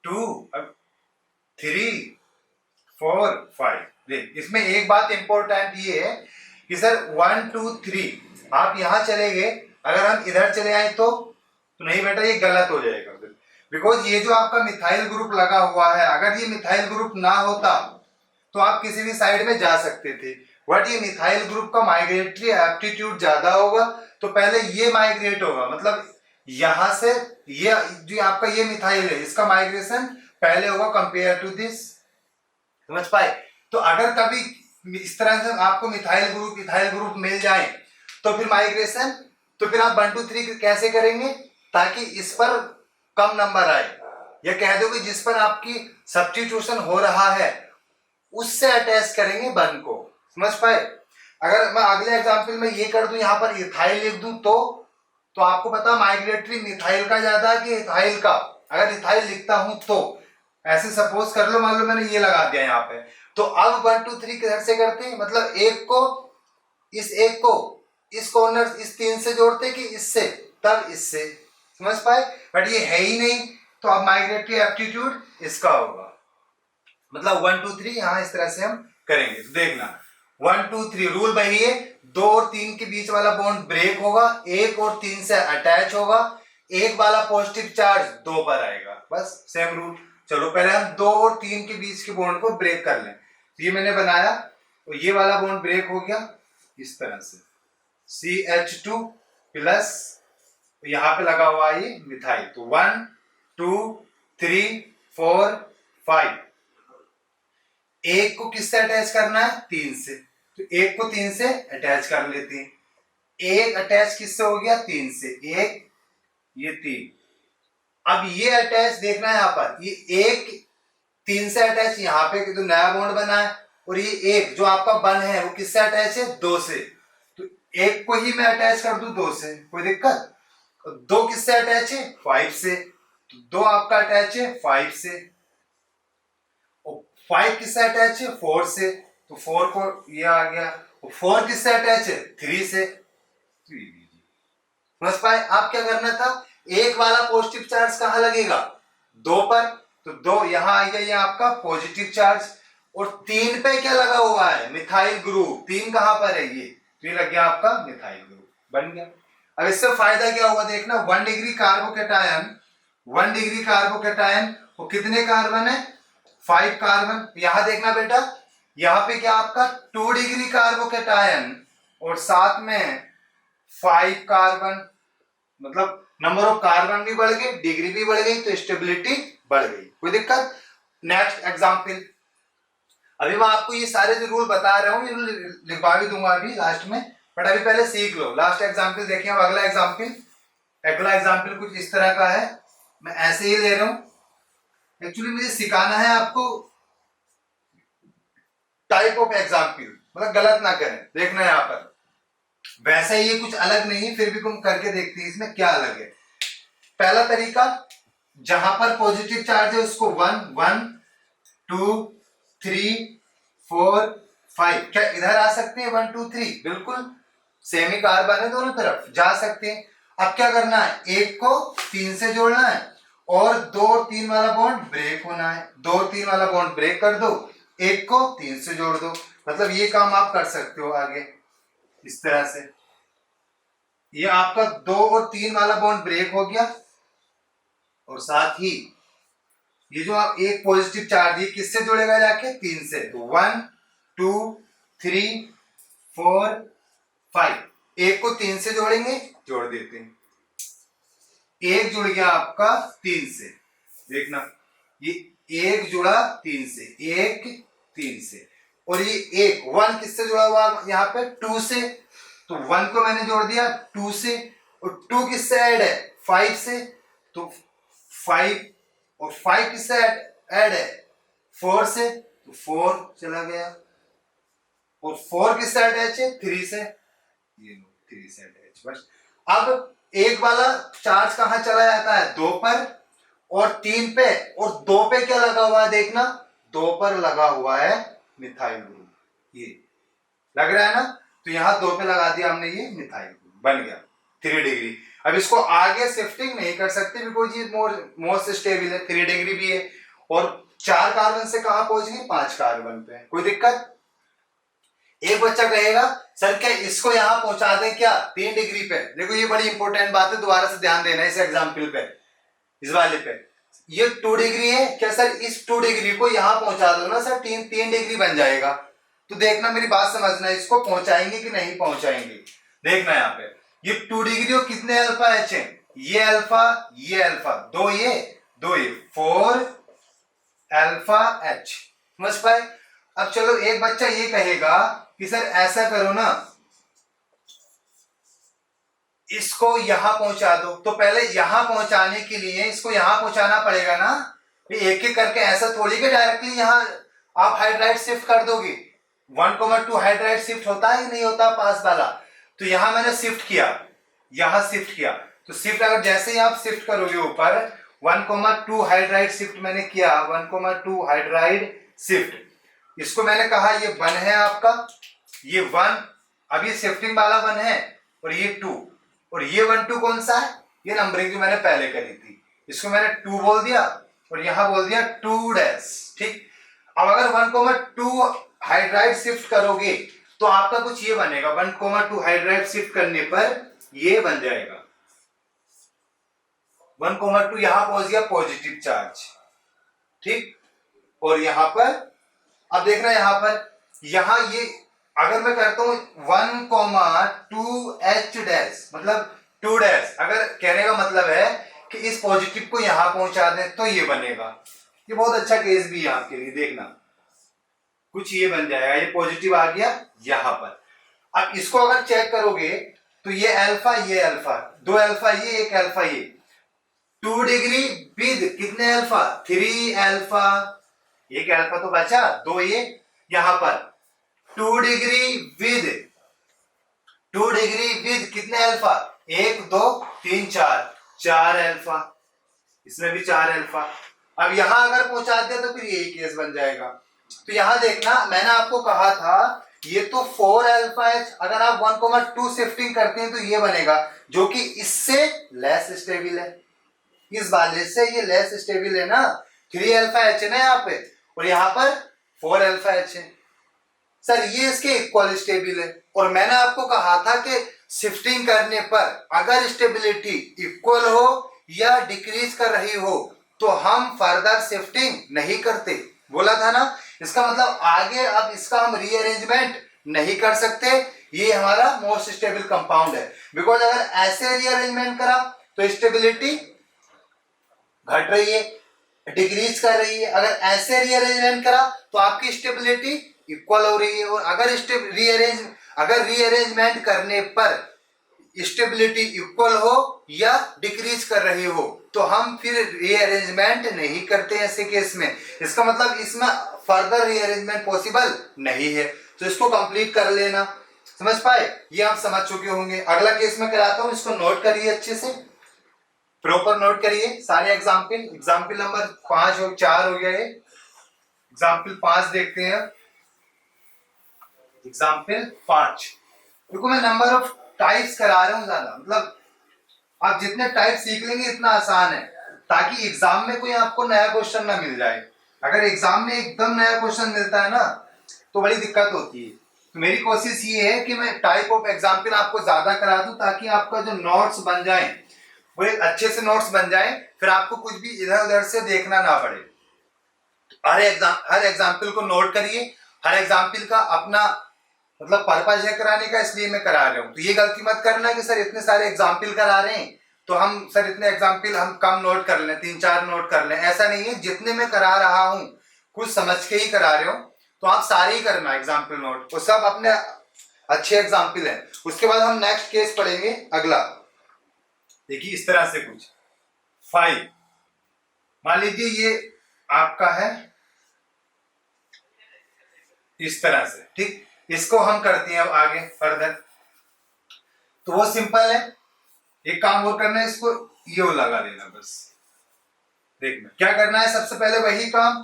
2 3 4 5। देख इसमें एक बात इंपॉर्टेंट ये है कि सर 1 2 3 आप यहां चले गए, अगर हम इधर चले आए तो नहीं बेटा, ये गलत हो जाएगा। बिकॉज ये जो आपका मिथाइल ग्रुप लगा हुआ है, अगर ये मिथाइल ग्रुप ना होता तो आप किसी भी साइड में जा सकते थे, बट ये मिथाइल ग्रुप का माइग्रेटरी एप्टीट्यूड ज्यादा होगा, तो पहले ये माइग्रेट होगा, मतलब यहां से ये जो आपका ये मिथाइल है इसका माइग्रेशन पहले होगा कंपेयर टू दिस। समझ पाए। तो अगर कभी इस तरह से आपको मिथाइल ग्रुप मिल जाए तो फिर माइग्रेशन, तो फिर आप 1 2 3 कैसे करेंगे ताकि इस पर कम नंबर आए, या कह दो कि जिस पर आपकी सब्स्टिट्यूशन हो रहा है उससे अटैच करेंगे 1 को। समझ पाए। अगर मैं अगले एग्जांपल में ये कर दूं, यहां पर इथाइल लिख दूं तो आपको पता माइग्रेटरी मिथाइल का ज्यादा है कि इथाइल का। अगर इथाइल लिखता हूं तो ऐसे सपोज कर लो, मान लो मैंने ये लगा दिया यहाँ पे, तो अब 1 2 3 किधर से करते हैं, मतलब एक को इस कॉर्नर इस 3 से जोड़ते कि इससे, तब इससे। समझ पाए। बट ये है ही नहीं, तो अब माइग्रेटरी एप्टीट्यूड इसका होगा, मतलब 1 2 3 यहां इस तरह से हम करेंगे। तो देखना 1 2 3 रूल वही है, 2 और 3 के बीच वाला बॉन्ड ब्रेक होगा, 1 और 3 से अटैच होगा, एक वाला पॉजिटिव चार्ज 2 पर आएगा, बस सेम रूल। चलो पहले हम 2 और 3 के बीच के बॉन्ड को ब्रेक कर लें। तो ये मैंने बनाया, तो ये वाला बॉन्ड ब्रेक हो गया इस तरह से, CH2 प्लस यहां पे लगा हुआ है ये मिथाइल, तो 1 2 3 4 5। एक को किससे अटैच करना है, 3 से, तो एक को 3 से अटैच कर लेते हैं। एक अटैच किससे हो गया, 3 से, एक ये 3। अब ये अटैच देखना है यहां पर, ये एक 3 से अटैच, यहां पे तो नया बॉन्ड बना है, और ये एक जो आपका बन है वो किससे अटैच है, 2 से, तो एक को ही मैं अटैच कर दूं 2 से, कोई दिक्कत। 2 किससे अटैच है, 5 से, तो 2 आपका अटैच है 5 से, और 5 किससे अटैच है, 4 से, तो 4 को ये आ गया, और 4 किससे अटैच है, 3 से। समझ पाए। आप क्या करना था, एक वाला पॉजिटिव चार्ज कहां लगेगा, 2 पर, तो 2 यहां आ गया ये आपका पॉजिटिव चार्ज, और 3 पे क्या लगा हुआ है, मिथाइल ग्रुप, 3 कहां पर है ये, तो ये लग गया आपका मिथाइल ग्रुप, बन गया। अब इससे फायदा क्या हुआ देखना, 1 डिग्री कार्बोकेटायन, 1 डिग्री कार्बोकेटायन, वो कितने कार्बन है, 5 कार्बन। यहां देखना बेटा, यहां पे क्या आपका 2 डिग्री कार्बोकेटायन और साथ में 5 कार्बन, मतलब नंबर ऑफ कार्बन भी बढ़ गए, डिग्री भी बढ़ गई, तो स्टेबिलिटी बढ़ गई। कोई दिक्कत। नेक्स्ट एग्जांपल, अभी मैं आपको ये सारे जो रूल बता रहा हूँ ये रूल लिखवा भी दूंगा अभी लास्ट में, बट अभी पहले सीख लो। लास्ट एग्जाम्पल देखिए, अब अगला एग्जाम्पल कुछ इस तरह का है, मैं ऐसे ही ले रहा हूँ। एक्चुअली मुझे सिखाना है आपको टाइप ऑफ एग्जाम्पल, मतलब गलत ना करें। देखना यहाँ पर वैसे ये कुछ अलग नहीं, फिर भी तुम करके देखते हैं इसमें क्या अलग है। पहला तरीका, जहां पर पॉजिटिव चार्ज है उसको 1 1 2 3 4 5, क्या इधर आ सकते हैं 1 2 3? बिल्कुल, सेमी कार्बन है, दोनों तरफ जा सकते हैं। अब क्या करना है, एक को 3 से जोड़ना है और 2 और 3 वाला बॉन्ड ब्रेक होना है। 2 और 3 वाला बॉन्ड ब्रेक कर दो, एक को 3 से जोड़ दो। मतलब ये काम आप कर सकते हो आगे इस तरह से। ये आपका 2 और 3 वाला बॉन्ड ब्रेक हो गया, और साथ ही ये जो आप एक पॉजिटिव चार्ज, ये किससे जुड़ेगा जाके? 3 से। तो 1 2 3 4 5, एक को 3 से जोड़ेंगे, जोड़ देते हैं। एक जुड़ गया आपका 3 से, देखना ये एक जुड़ा 3 से, एक 3 से, और ये एक 1 किससे जुड़ा हुआ यहाँ पे? 2 से। तो 1 को मैंने जोड़ दिया 2 से, और 2 किससे ऐड है? 5 से। तो 5 और 5 किससे ऐड है? 4 से। तो 4 चला गया, और 4 किससे अटैच है? 3 से। ये 3 से अटैच। बस अब एक वाला चार्ज कहां चला जाता है? 2 पर और 3 पे, और 2 पे क्या लगा हुआ है? देखना 2 पर लगा हुआ है मिथाइल ग्रुप, ये लग रहा है ना? तो यहां 2 पे लगा दिया हमने, ये मिथाइल ग्रुप बन गया 3 डिग्री। अब इसको आगे शिफ्टिंग नहीं कर सकते बिकॉज ये मोस्ट स्टेबल है, 3 डिग्री भी है, और 4 कार्बन से कहां पहुंच गए? 5 कार्बन पे। कोई दिक्कत? एक बच्चा कहेगा सर क्या इसको यहां पहुंचा दें क्या 3 डिग्री पे? देखो ये बड़ी इंपॉर्टेंट बात है, दोबारा से ध्यान देना इस एग्जाम्पल पे, इस वाले पे। ये 2 डिग्री है, क्या सर इस 2 डिग्री को यहां पहुंचा दो ना सर, 3 डिग्री बन जाएगा। तो देखना, मेरी बात समझना, इसको पहुंचाएंगे कि नहीं पहुंचाएंगे। देखना यहाँ पे ये 2 डिग्री और कितने अल्फा एच है? ये अल्फा, ये अल्फा, 2 ये 4 अल्फा एच। समझ पाए? अब चलो एक बच्चा ये कहेगा कि सर ऐसा करो ना, इसको यहां पहुंचा दो। तो पहले यहां पहुंचाने के लिए इसको यहां पहुंचाना पड़ेगा ना, एक एक करके। ऐसा थोड़ी कि डायरेक्टली यहां आप हाइड्राइड शिफ्ट कर दोगे। 1,2 हाइड्राइड शिफ्ट होता है नहीं होता पास वाला? तो यहां मैंने शिफ्ट किया, यहां शिफ्ट किया। तो शिफ्ट अगर जैसे ही आप शिफ्ट करोगे ऊपर, 1,2 हाइड्राइड शिफ्ट मैंने किया, 1,2 हाइड्राइड शिफ्ट। इसको मैंने कहा ये 1 है आपका, ये 1, अब ये शिफ्टिंग वाला 1 है, और ये 2, और ये 1 2 कौन सा है? ये नंबरिंग जो मैंने पहले करी थी, इसको मैंने 2 बोल दिया, और यहां बोल दिया 2 डैश। ठीक। अब अगर 1,2 हाइड्राइड शिफ्ट करोगे तो आपका कुछ ये बनेगा, 1,2 हाइड्राइड शिफ्ट करने पर ये बन जाएगा 1,2, यहां पहुंच गया पॉजिटिव चार्ज। ठीक। और यहां पर अब देखना, यहां पर यहां ये अगर मैं करता हूं 1,2 एच डैश, मतलब 2 डैश, अगर कहने का मतलब है कि इस पॉजिटिव को यहां पहुंचा दें तो ये बनेगा। ये बहुत अच्छा केस भी है आपके लिए, देखना कुछ ये बन जाएगा, ये पॉजिटिव आ गया यहां पर। अब इसको अगर चेक करोगे तो ये अल्फा, ये अल्फा, 2 अल्फा ये, 1 अल्फा ये, 2 डिग्री विद कितने अल्फा? 3 अल्फा, 1 अल्फा तो बचा, 2 ये यहां पर 2 डिग्री विद कितने अल्फा? 1 2 3 4 अल्फा, इसमें भी 4 अल्फा। अब यहां अगर पहुंचा दिया तो फिर यही केस बन जाएगा। तो यहां देखना, मैंने आपको कहा था ये तो 4 अल्फा एच, अगर आप 1,2 शिफ्टिंग करते हैं तो ये बनेगा, जो कि इससे लेस स्टेबल है। इस वाले से ये लेस स्टेबल है ना, 3 अल्फा एच है ना यहाँ पे, और यहाँ पर 4 अल्फा एच है। सर ये इसके इक्वल स्टेबल है, और मैंने आपको कहा था कि शिफ्टिंग करने पर अगर स्टेबिलिटी इक्वल हो या डिक्रीज कर रही हो तो हम फर्दर शिफ्टिंग नहीं करते, बोला था ना। इसका मतलब आगे अब इसका हम रीअरेंजमेंट नहीं कर सकते, ये हमारा मोस्ट स्टेबल कंपाउंड है। बिकॉज अगर ऐसे रीअरेंजमेंट करा तो स्टेबिलिटी घट रही है, डिक्रीज कर रही है। अगर ऐसे रीअरेंजमेंट करा तो आपकी स्टेबिलिटी इक्वल हो रही है, और अगर रीअरेंजमेंट करने पर स्टेबिलिटी इक्वल हो या डिक्रीज कर रही हो तो हम फिर रीअरेंजमेंट नहीं करते ऐसे केस में। इसका मतलब इसमें फर्दर रीअरेंजमेंट पॉसिबल नहीं है। तो इसको कंप्लीट कर लेना, समझ पाए? ये आप समझ चुके होंगे। अगला केस में कराता हूं, इसको नोट करिए अच्छे से, प्रॉपर नोट करिए सारे एग्जाम्पल नंबर 5 और 4 हो गया है। एग्जाम्पल 5 देखते हैं। एग्जाम्पल 5 देखो, मैं नंबर ऑफ टाइप्स करा रहा हूं ज्यादा, मतलब आप जितने टाइप सीख लेंगे इतना आसान है, ताकि एग्जाम में कोई आपको नया क्वेश्चन ना मिल जाए। अगर एग्जाम में एकदम नया क्वेश्चन मिलता है ना तो बड़ी दिक्कत होती है। तो मेरी कोशिश ये है कि मैं टाइप ऑफ एग्जाम्पल आपको ज्यादा करा दूं, ताकि आपका जो नोट्स बन जाए वो एक अच्छे से नोट्स बन जाए, फिर आपको कुछ भी इधर उधर से देखना ना पड़े। हर एग्जाम्पल को नोट करिए। हर एग्जाम्पल का अपना मतलब पर्पज है कराने का, इसलिए मैं करा रहा हूं। तो ये गलती मत करना कि सर इतने सारे एग्जाम्पल करा रहे हैं तो हम सर इतने एग्जाम्पल हम कम नोट कर लें, 3-4 नोट कर लें, ऐसा नहीं है। जितने मैं करा रहा हूं कुछ समझ के ही करा रहे हो, तो आप सारे ही करना एग्जाम्पल नोट, वो सब अपने अच्छे एग्जाम्पल है। उसके बाद हम नेक्स्ट केस पढ़ेंगे। अगला देखिए इस तरह से कुछ 5, मान लीजिए ये आपका है इस तरह से, ठीक। इसको हम करते हैं अब आगे फर्दर। तो वो सिंपल है, एक काम और करना है, इसको ये लगा देना बस। देखना क्या करना है, सबसे पहले वही काम।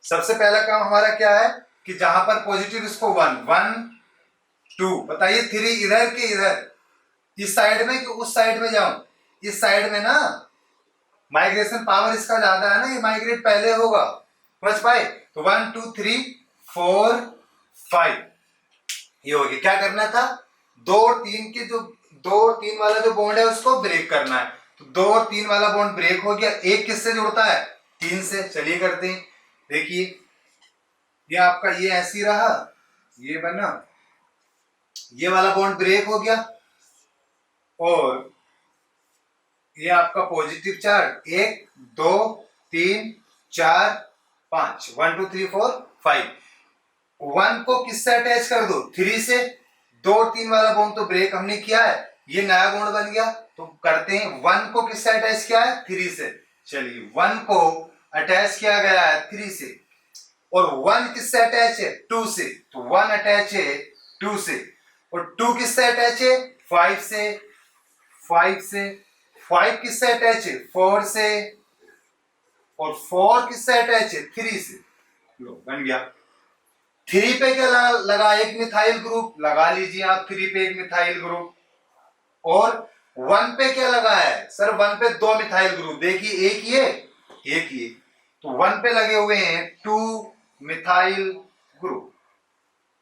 सबसे पहला काम हमारा क्या है कि जहां पर पॉजिटिव इसको 1 2, बताइए 3 इधर के इधर, इस साइड में कि उस साइड में जाऊं? इस साइड में ना, माइग्रेशन पावर इसका ज्यादा है ना, ये माइग्रेट पहले होगा, समझ पाए? तो 1 2 3 4 5 ये हो गया। क्या करना था, 2 और 3 के जो 2 और 3 वाला जो बॉन्ड है उसको ब्रेक करना है। तो 2 और 3 वाला बॉन्ड ब्रेक हो गया। एक किससे जुड़ता है, 3 से। चलिए करते हैं। देखिए ये आपका ये ऐसी रहा, ये बना, ये वाला बॉन्ड ब्रेक हो गया, और ये आपका पॉजिटिव चार्ज 1 2 3 4 5 1 2 3 4 5। 1 को किससे अटैच कर दो, 3 से। 2 और 3 वाला बॉन्ड तो ब्रेक हमने किया है, ये नया बॉन्ड बन गया। तो करते हैं, 1 को किससे अटैच किया है, 3 से। चलिए 1 को अटैच किया गया है 3 से, और 1 किससे अटैच है, 2 से। तो 1 अटैच है 2 से, और 2 किससे अटैच है, 5 से। 5 से 5 किससे अटैच है, 4 से, और 4 किससे अटैच है, 3 से। लो बन गया। 3 पे क्या लगा, एक मिथाइल ग्रुप लगा लीजिए आप, 3 पे एक मिथाइल ग्रुप। और 1 पे क्या लगा है, सर 1 पे 2 मिथाइल ग्रुप। देखिए एक ये, तो 1 पे लगे हुए हैं 2 मिथाइल ग्रुप,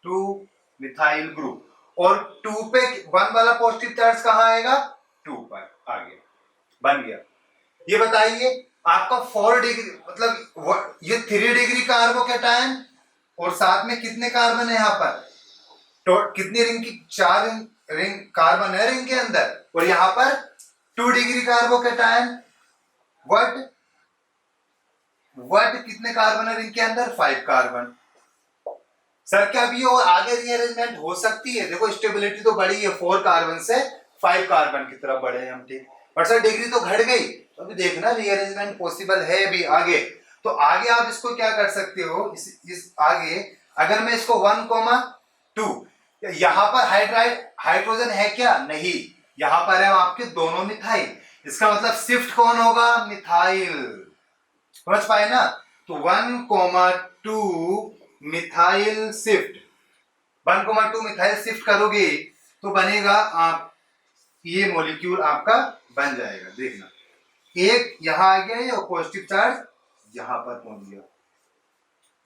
2 मिथाइल ग्रुप। और 2 पे 1 वाला पॉजिटिव चार्ज कहां आएगा, 2 पर आ गया, बन गया। ये बताइए आपका 4 डिग्री मतलब ये 3 डिग्री कार्बोकैटायन, और साथ में कितने कार्बन है यहाँ पर, तो कितनी रिंग की, 4 रिंग कार्बन है रिंग के अंदर, और यहाँ पर 2 डिग्री कार्बोकैटायन। वट कितने कार्बन है रिंग के अंदर, 5 कार्बन। सर क्या भी और आगे रीअरेंजमेंट हो सकती है? देखो स्टेबिलिटी तो बढ़ी है, 4 कार्बन से 5 कार्बन की तरफ बढ़े हम, ठीक। पर सर डिग्री तो घट गई, तो अभी देखना रीअरेंजमेंट पॉसिबल है भी आगे। तो आगे आप इसको क्या कर सकते हो, इस आगे अगर मैं इसको 1,2, यहां पर हाइड्रोजन है क्या, नहीं, यहां पर है आपके दोनों मिथाइल। इसका मतलब शिफ्ट कौन होगा, मिथाइल, समझ पाए ना? तो 1,2 मिथाइल शिफ्ट, 1,2 मिथाइल शिफ्ट करोगे तो बनेगा आप ये मॉलिक्यूल आपका बन जाएगा। देखना एक यहां आ गया, ये पॉजिटिव चार्ज यहां पर पहुंच गया,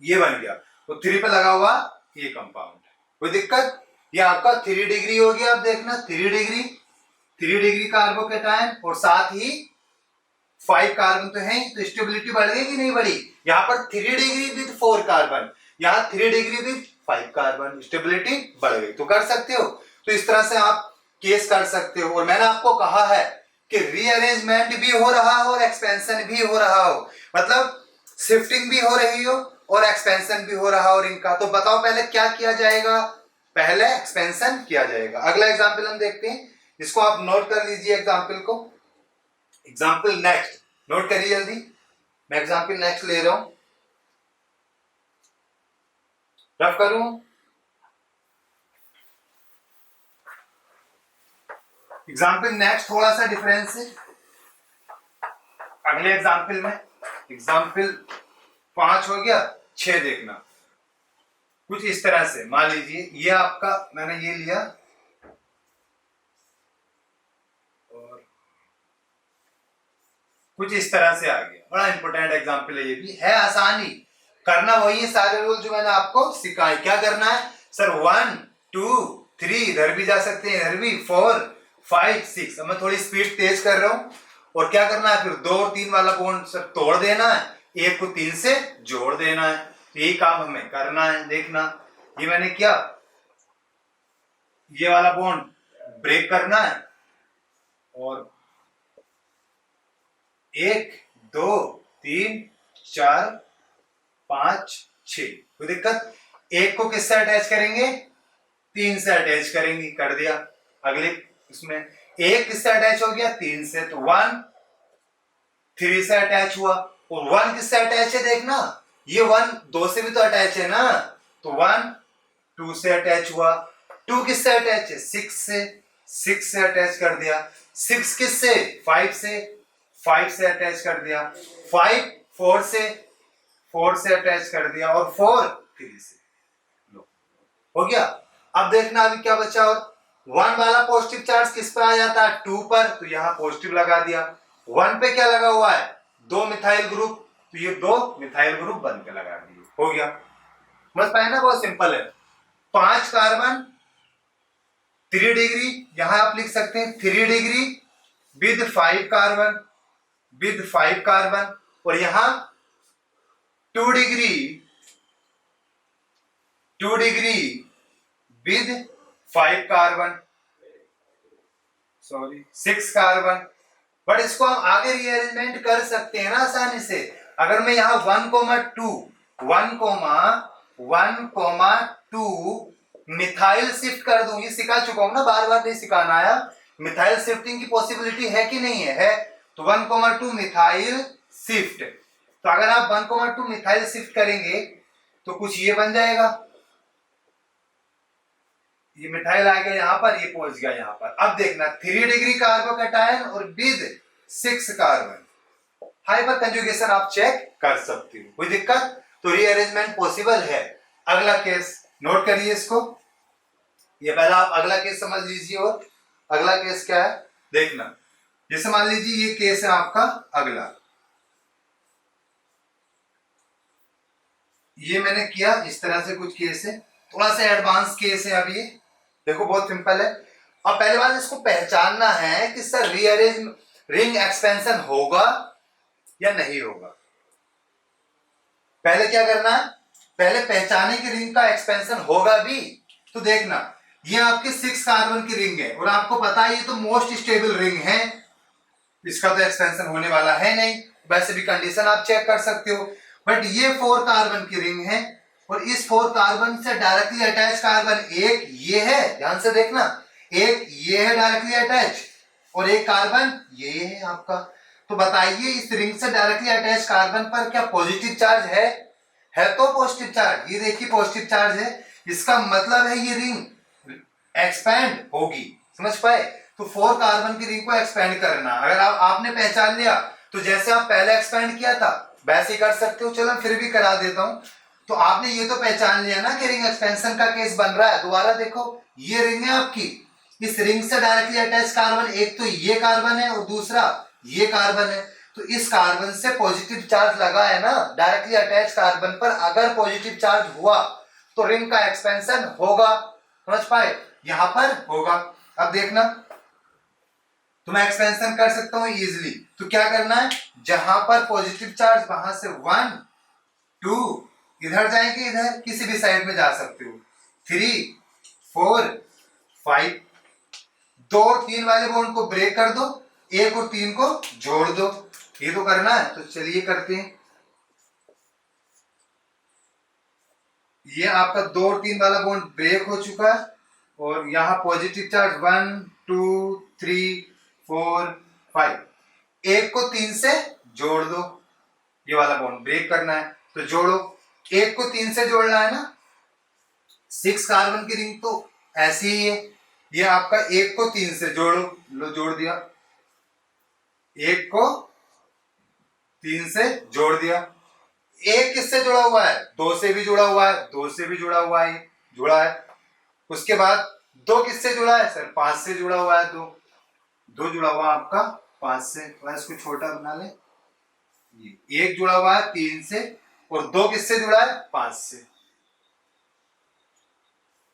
ये बन गया। तो 3 पे लगा हुआ ये कंपाउंड, कोई दिक्कत? ये आपका 3 डिग्री हो गया। अब देखना 3 डिग्री कार्बोकैटायन, और साथ ही 5 कार्बन तो है, तो स्टेबिलिटी बढ़ गई कि नहीं बढ़ी? यहाँ पर 3 डिग्री विद 4 कार्बन, यहाँ 3 डिग्री विद 5 कार्बन, स्टेबिलिटी बढ़ गई। तो कर सकते हो, तो इस तरह से आप केस कर सकते हो। और मैंने आपको कहा है कि रीअरेंजमेंट भी हो रहा हो और एक्सपेंशन भी हो रहा हो, मतलब शिफ्टिंग भी हो रही हो और एक्सपेंशन भी हो रहा हो रिंग का। तो बताओ पहले क्या किया जाएगा? पहले एक्सपेंशन किया जाएगा। अगला एग्जांपल हम देखते हैं, इसको आप नोट कर लीजिए एग्जांपल को। एग्जांपल नेक्स्ट नोट करिए जल्दी, मैं एग्जांपल नेक्स्ट ले रहा हूं, रफ करूं। एग्जांपल नेक्स्ट थोड़ा सा डिफरेंस है अगले एग्जांपल में। एग्जांपल 5 हो गया, 6 देखना। कुछ इस तरह से मान लीजिए ये आपका, मैंने ये लिया और कुछ इस तरह से आ गया। बड़ा इंपॉर्टेंट एग्जांपल है, ये भी है आसानी करना, वही है सारे रूल जो मैंने आपको सिखाए। क्या करना है सर? 1 2 3, इधर भी जा सकते हैं, इधर भी 4 5 6। अब मैं थोड़ी स्पीड तेज कर रहा हूं। और क्या करना है फिर? 2 और 3 वाला बॉन्ड सर तोड़ देना है, 1 को 3 से जोड़ देना है। यही काम हमें करना है। देखना ये मैंने किया, ये वाला बॉन्ड ब्रेक करना है और 1 2 3 4 5 6, कोई दिक्कत? 1 को किससे अटैच करेंगे? 3 से अटैच करेंगे, कर दिया। अगले इसमें 1 किससे अटैच हो गया? 3 से, तो 1 3 से अटैच हुआ। और 1 किससे अटैच है? देखना ये 1 2 से भी तो अटैच है ना, तो 1 2 से अटैच हुआ। 2 किससे अटैच है? 6 से, 6 से अटैच कर दिया। 6 किससे? 5 से, 5 से अटैच कर दिया। 5 4 से, 4 से अटैच कर दिया। और 4 3 से। लो हो गया। अब देखना अभी क्या बचा। और 1 वाला पॉजिटिव चार्ज किस पर आ जाता है? 2 पर, तो यहां पॉजिटिव लगा दिया। 1 पे क्या लगा हुआ है? 2 मिथाइल ग्रुप, तो ये 2 मिथाइल ग्रुप बन के लगा दिए। हो गया, बस पाए ना, बहुत सिंपल है। 5 कार्बन 3 डिग्री, यहां आप लिख सकते हैं 3 degree with 5 carbon, with 5 carbon. और यहां 2 degree, 2 degree with 5 carbon, sorry 6 carbon. But इसको हम आगे रीअरेंजमेंट कर सकते हैं ना आसानी से। अगर मैं यहाँ 1,2 मिथाइल शिफ्ट कर दूं, ये सिखा चुका हूं ना, बार बार नहीं सिखाना आया। मिथाइल शिफ्टिंग की पॉसिबिलिटी है कि नहीं है? है। तो 1,2 मिथाइल शिफ्ट, तो अगर आप 1,2 मिथाइल शिफ्ट करेंगे तो कुछ ये बन जाएगा, ये मिथाइल आ गया यहाँ पर, ये पहुंच गया यहाँ पर। अब देखना 3 डिग्री कार्बोकैटायन और विद 6 कार्बन, हाइपर कंजुगेशन आप चेक कर सकते हो, कोई दिक्कत? तो रीअरेंजमेंट पॉसिबल है। अगला केस नोट करिए इसको, ये पहला आप अगला केस समझ लीजिए। और अगला केस क्या है देखना, जैसे मान लीजिए ये केस है आपका अगला, ये मैंने किया इस तरह से कुछ केस है, थोड़ा सा एडवांस केस है। अब ये देखो बहुत सिंपल है। अब पहले बात इसको पहचानना है कि सर रीअरेंज रिंग एक्सपेंशन होगा या नहीं होगा। पहले क्या करना है? पहले पहचाने की रिंग का एक्सपेंशन होगा भी। तो देखना ये आपके 6 कार्बन की रिंग है और आपको पता है ये तो मोस्ट स्टेबल रिंग है, इसका तो एक्सपेंशन होने वाला है नहीं। वैसे भी कंडीशन आप चेक कर सकते हो। बट ये 4 कार्बन की रिंग है और इस 4 कार्बन से डायरेक्टली अटैच कार्बन एक ये है, ध्यान से देखना, एक ये है डायरेक्टली अटैच और एक कार्बन ये है आपका। तो बताइए इस रिंग से डायरेक्टली अटैच कार्बन पर क्या पॉजिटिव चार्ज है? है तो पॉजिटिव चार्ज, ये देखिए पॉजिटिव चार्ज है, इसका मतलब है ये रिंग एक्सपैंड होगी। समझ पाए? तो 4 कार्बन की रिंग को एक्सपैंड करना, अगर आपने पहचान लिया तो जैसे आप पहले एक्सपैंड किया था वैसे ही कर सकते हो। चलो फिर भी करा देता हूं। तो आपने ये तो पहचान लिया ना कि रिंग एक्सपेंशन का केस बन रहा है। दोबारा देखो, ये रिंग है आपकी, इस रिंग से डायरेक्टली अटैच कार्बन एक तो ये कार्बन है और दूसरा ये कार्बन है। तो इस कार्बन से पॉजिटिव चार्ज लगा है ना डायरेक्टली अटैच कार्बन पर, अगर पॉजिटिव चार्ज हुआ तो रिंग का एक्सपेंशन होगा। समझ पाए? यहां पर होगा। अब देखना, तो मैं एक्सपेंशन कर सकता हूं इजिली। तो क्या करना है, जहां पर पॉजिटिव चार्ज वहां से 1 2 इधर जाएंगे, इधर किसी भी साइड में जा सकते हो, 3 4 5, 2 और 3 वाले बॉन्ड को ब्रेक कर दो 1 और 3 को जोड़ दो, ये तो करना है। तो चलिए करते हैं। ये आपका 2 और 3 वाला बॉन्ड ब्रेक हो चुका है और यहाँ पॉजिटिव चार्ज 1 2 3 4 5, 1 को 3 से जोड़ दो, ये वाला बॉन्ड ब्रेक करना है तो जोड़ो। 1 को 3 से जोड़ना है ना, 6 कार्बन की रिंग तो ऐसी ही है। ये आपका 1 को 3 से जोड़ो, लो जोड़ दिया, 1 को 3 से जोड़ दिया। 1 किससे जुड़ा हुआ है? 2 से भी जुड़ा हुआ है, 2 से भी जुड़ा हुआ है, जुड़ा है। उसके बाद 2 किससे जुड़ा है सर? 5 से जुड़ा हुआ है, 2 जुड़ा हुआ आपका 5 से। तो इसको छोटा बना ले। 1 जुड़ा हुआ है 3 से और 2 किससे जुड़ा है? 5 से।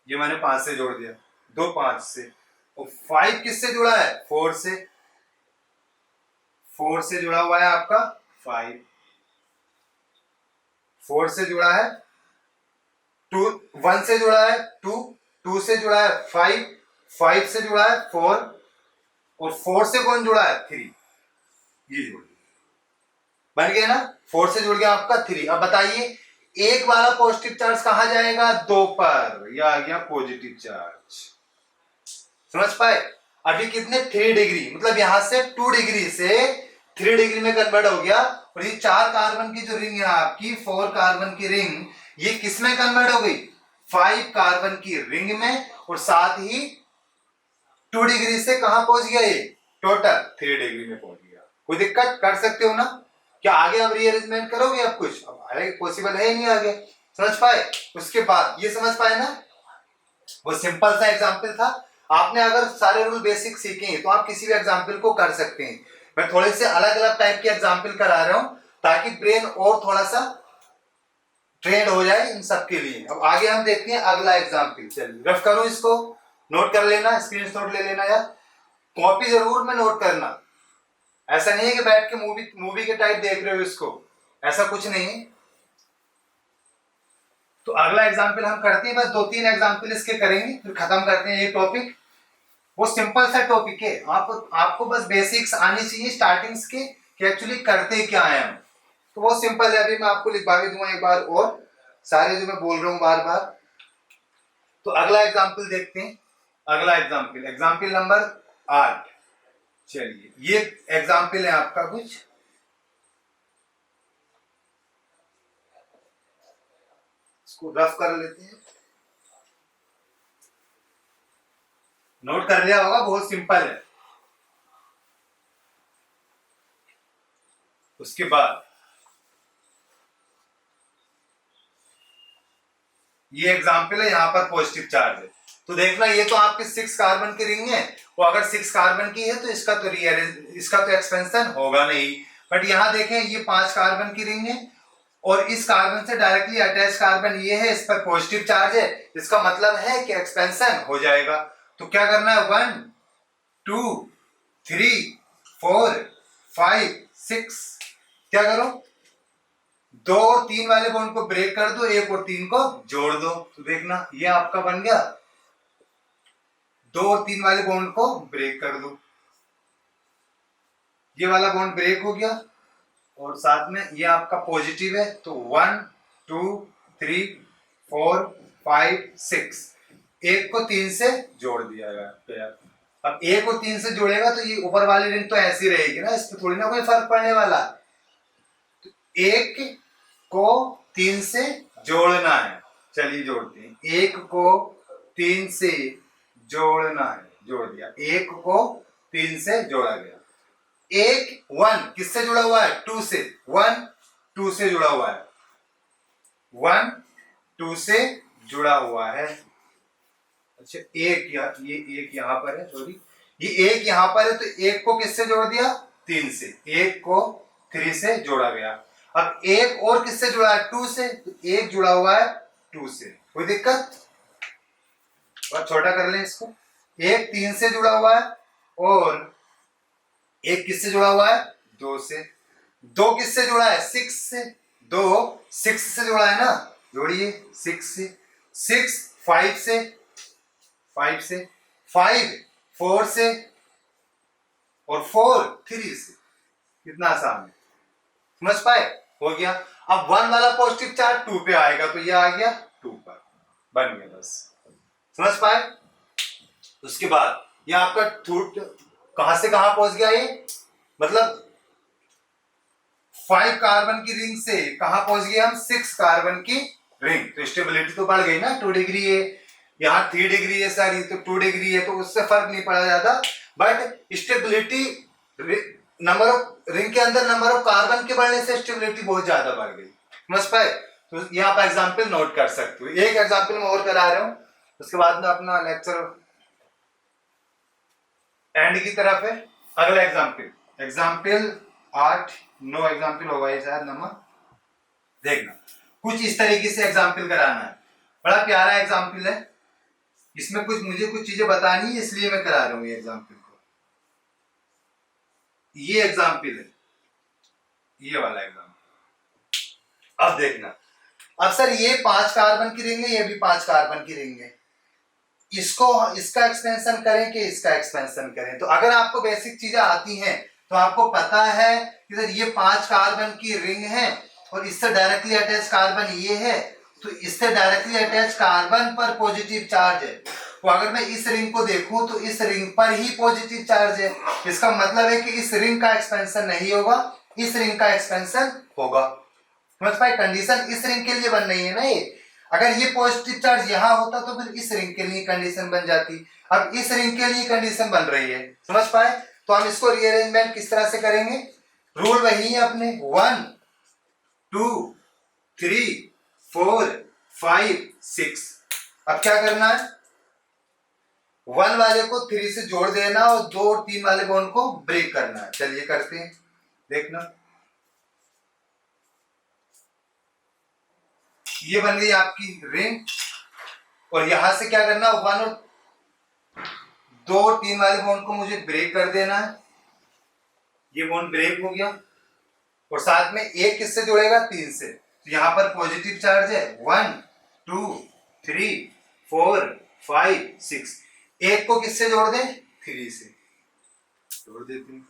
ये मैंने 5 से जोड़ दिया, 2 5 से। और 5 किससे जुड़ा है? 4 से। 4 से जुड़ा हुआ है आपका 5, 4 से जुड़ा है 2, 1 से जुड़ा है 2, 2 से जुड़ा है 5, 5 से जुड़ा है 4 और 4 से कौन जुड़ा है? 3। ये जुड़ बन गया ना, 4 से जुड़ गया आपका 3। अब बताइए 1 वाला पॉजिटिव चार्ज कहां जाएगा? 2 पर, यह आ गया पॉजिटिव चार्ज। समझ पाए? अभी कितने 3 डिग्री, मतलब यहां से 2 डिग्री से 3 डिग्री में कन्वर्ट हो गया। और ये 4 कार्बन की जो रिंग है आपकी, 4 कार्बन की रिंग, ये किस में कन्वर्ट हो गई? 5 कार्बन की रिंग में। और साथ ही 2 डिग्री से कहां पहुंच गया? ये टोटल 3 डिग्री में पहुंच गया। कोई दिक्कत? कर सकते हो ना? क्या आगे अब रीअरेंजमेंट करोगे? अब कुछ अब पॉसिबल है ही नहीं आगे। समझ पाए? उसके बाद ये समझ पाए ना, वो सिंपल सा एग्जाम्पल था। आपने अगर सारे रूल बेसिक सीखे हैं तो आप किसी भी एग्जाम्पल को कर सकते हैं। मैं थोड़े से अलग अलग टाइप के एग्जाम्पल करा रहा हूं ताकि ब्रेन और थोड़ा सा ट्रेंड हो जाए इन सब के लिए। अब आगे हम देखते हैं अगला एग्जाम्पल। चलिए रफ करो, इसको नोट कर लेना, स्क्रीनशॉट ले लेना यार, कॉपी जरूर में नोट करना। ऐसा नहीं है कि बैठ के मूवी के टाइप देख रहे हो इसको, ऐसा कुछ नहीं है। तो अगला एग्जाम्पल हम करते हैं, बस 2-3 एग्जाम्पल इसके करेंगे फिर खत्म करते हैं ये टॉपिक। वो सिंपल सा टॉपिक है, आपको बस बेसिक्स आनी चाहिए स्टार्टिंग्स के कि एक्चुअली करते क्या है हम। तो वो सिंपल है। अभी मैं आपको लिखवा के दूंगा एक बार और सारे जो मैं बोल रहा हूँ बार बार। तो अगला एग्जाम्पल देखते हैं। अगला एग्जाम्पल, एग्जाम्पल नंबर 8। चलिए ये एग्जाम्पल है आपका, कुछ इसको रफ कर लेते हैं। नोट कर लिया होगा, बहुत सिंपल है। उसके बाद ये एग्जाम्पल है, यहां पर पॉजिटिव चार्ज है। तो देखना ये तो आपके 6 कार्बन की रिंग है, वो अगर 6 कार्बन की है तो इसका तो एक्सपेंशन होगा नहीं। बट यहां देखें ये 5 कार्बन की रिंग है और इस कार्बन से डायरेक्टली अटैच कार्बन ये है, इस पर पॉजिटिव चार्ज है। इसका मतलब है कि एक्सपेंशन हो जाएगा। तो क्या करना है? 1 2 3 4 5 6, क्या करो? 2 और 3 वाले बॉन्ड को ब्रेक कर दो, 1 और 3 को जोड़ दो। तो देखना ये आपका बन गया, 2 और 3 वाले बॉन्ड को ब्रेक कर दो, ये वाला बॉन्ड ब्रेक हो गया और साथ में ये आपका पॉजिटिव है। तो 1 2 3 4 5 6, 1 को 3 से जोड़ दिया गया। अब 1 को 3 से जोड़ेगा तो ये ऊपर वाली रिंग तो ऐसी रहेगी ना, इस पर थोड़ी ना कोई फर्क पड़ने वाला। तो 1 को 3 से जोड़ना है। चलिए जोड़ते हैं। 1 को 3 से जोड़ना है, जोड़ दिया। 1 को 3 से जोड़ा गया। 1 किससे जुड़ा हुआ है? 2 से। 1 2 से जुड़ा हुआ है, 1 2 से जुड़ा हुआ है। अच्छा ये 1 यहां पर है, सॉरी ये 1 यहां पर है। तो 1 को किससे जोड़ दिया? 3 से। 1 को 3 से जोड़ा गया। अब 1 और किससे जुड़ा है? 2 से। तो 1 जुड़ा हुआ है 2 से, कोई दिक्कत? और छोटा कर लें इसको। 1 3 से जुड़ा हुआ है और 1 किससे जुड़ा हुआ है? 2 से। 2 किससे जुड़ा है? 6 से। 2 6 से जुड़ा है ना, जोड़िए 6 से। 6 5 से, 5 से। 5 4 से, और 4 3 से। कितना आसान है, समझ पाए? हो गया। अब 1 वाला पॉजिटिव चार्ज 2 पे आएगा तो ये आ गया 2 पर, बन गया बस। समझ पाए? उसके बाद ये आपका कहां से कहां पहुंच गया, ये मतलब 5 कार्बन की रिंग से कहां पहुंच गए हम, 6 कार्बन की रिंग। तो स्टेबिलिटी तो बढ़ गई ना, 2 डिग्री है, यहाँ 3 डिग्री है सर, ये तो 2 डिग्री है, तो उससे फर्क नहीं पड़ा ज्यादा। But stability, number of ring के अंदर नंबर ऑफ कार्बन के बढ़ने से स्टेबिलिटी बहुत ज्यादा बढ़ गई। समझ पाए? तो यहाँ पर एग्जाम्पल नोट कर सकते हो। एक एग्जाम्पल मैं और करा रहा हूं, उसके बाद में अपना लेक्चर एंड की तरफ है। अगला एग्जाम्पल 8-9 एग्जाम्पल होगा ये शायद नंबर, देखना कुछ इस तरीके से एग्जाम्पल कराना है। बड़ा प्यारा एग्जाम्पल है, इसमें मुझे कुछ चीजें बतानी है, इसलिए मैं करा रहा हूं ये एग्जाम्पल को। ये एग्जाम्पल है, ये वाला एग्जाम्पल। अब देखना, अब सर ये 5 कार्बन की रिंग है, ये भी 5 कार्बन की रिंग है, इसको इसका एक्सपेंशन करें कि इसका एक्सपेंशन करें? तो अगर आपको बेसिक चीजें आती हैं तो आपको पता है कि सर ये 5 कार्बन की रिंग है और इससे डायरेक्टली अटैच कार्बन ये है, तो इससे डायरेक्टली अटैच कार्बन पर पॉजिटिव चार्ज है। तो अगर मैं इस रिंग को देखूं तो इस रिंग पर ही पॉजिटिव चार्ज है, इसका मतलब है कि इस रिंग का एक्सपेंशन नहीं होगा, इस रिंग का एक्सपेंशन होगा। समझ पाए? कंडीशन इस रिंग के लिए बन रही है ना ये। अगर ये पॉजिटिव चार्ज यहां होता तो फिर इस रिंग के लिए कंडीशन बन जाती, अब इस रिंग के लिए कंडीशन बन रही है। समझ पाए? तो हम इसको रीअरेंजमेंट किस तरह से करेंगे? रूल वही है अपने, 1 2 3 4 5 6। अब क्या करना है, 1 वाले को 3 से जोड़ देना और 2 और 3 वाले बॉन्ड को ब्रेक करना है। चलिए करते हैं, देखना। ये बन गई आपकी रिंग, और यहां से क्या करना, 1 और 2 और 3 वाले बॉन्ड को मुझे ब्रेक कर देना है। ये बॉन्ड ब्रेक हो गया, और साथ में एक किससे जुड़ेगा, 3 से। तो यहां पर पॉजिटिव चार्ज है 1 2 3 4 5 6। एक को किससे जोड़ दें, 3 से जोड़ देते हैं।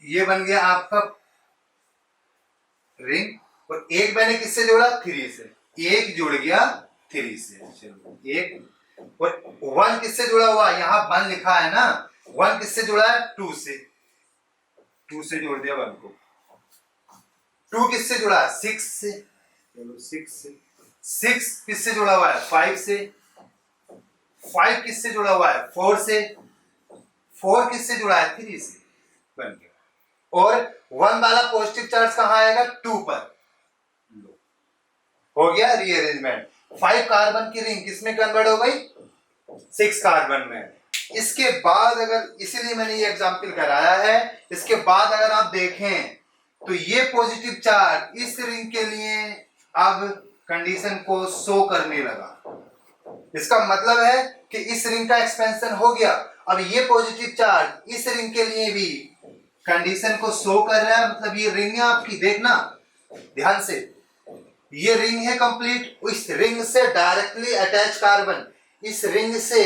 ये बन गया आपका रिंग, और एक मैंने किससे जोड़ा, 3 से। एक जुड़ गया 3 से, चलो एक। और 1 किससे जुड़ा हुआ, यहां 1 लिखा है ना, 1 किससे जुड़ा है, 2 से। 2 से जोड़ दिया 1 को। 2 किससे जुड़ा है, 6 से, चलो 6 से। 6 किससे जुड़ा हुआ है, 5 से। 5 किससे जुड़ा हुआ है, 4 से। 4 किससे जुड़ा है, 3 से, बन गया। और 1 वाला पॉजिटिव चार्ज कहां आएगा, 2 पर। हो गया रीअरेंजमेंट। 5 कार्बन की रिंग किसमें कन्वर्ट हो गई, 6 कार्बन में। इसके बाद अगर, इसीलिए मैंने ये एग्जांपल कराया है, इसके बाद अगर आप देखें तो ये पॉजिटिव चार्ज इस रिंग के लिए अब कंडीशन को शो करने लगा। इसका मतलब है कि इस रिंग का एक्सपेंशन हो गया। अब ये पॉजिटिव चार्ज इस रिंग के लिए भी कंडीशन को शो कर रहा है, मतलब ये रिंग है आपकी, देखना ध्यान से, ये रिंग है कंप्लीट। इस रिंग से डायरेक्टली अटैच कार्बन, इस रिंग से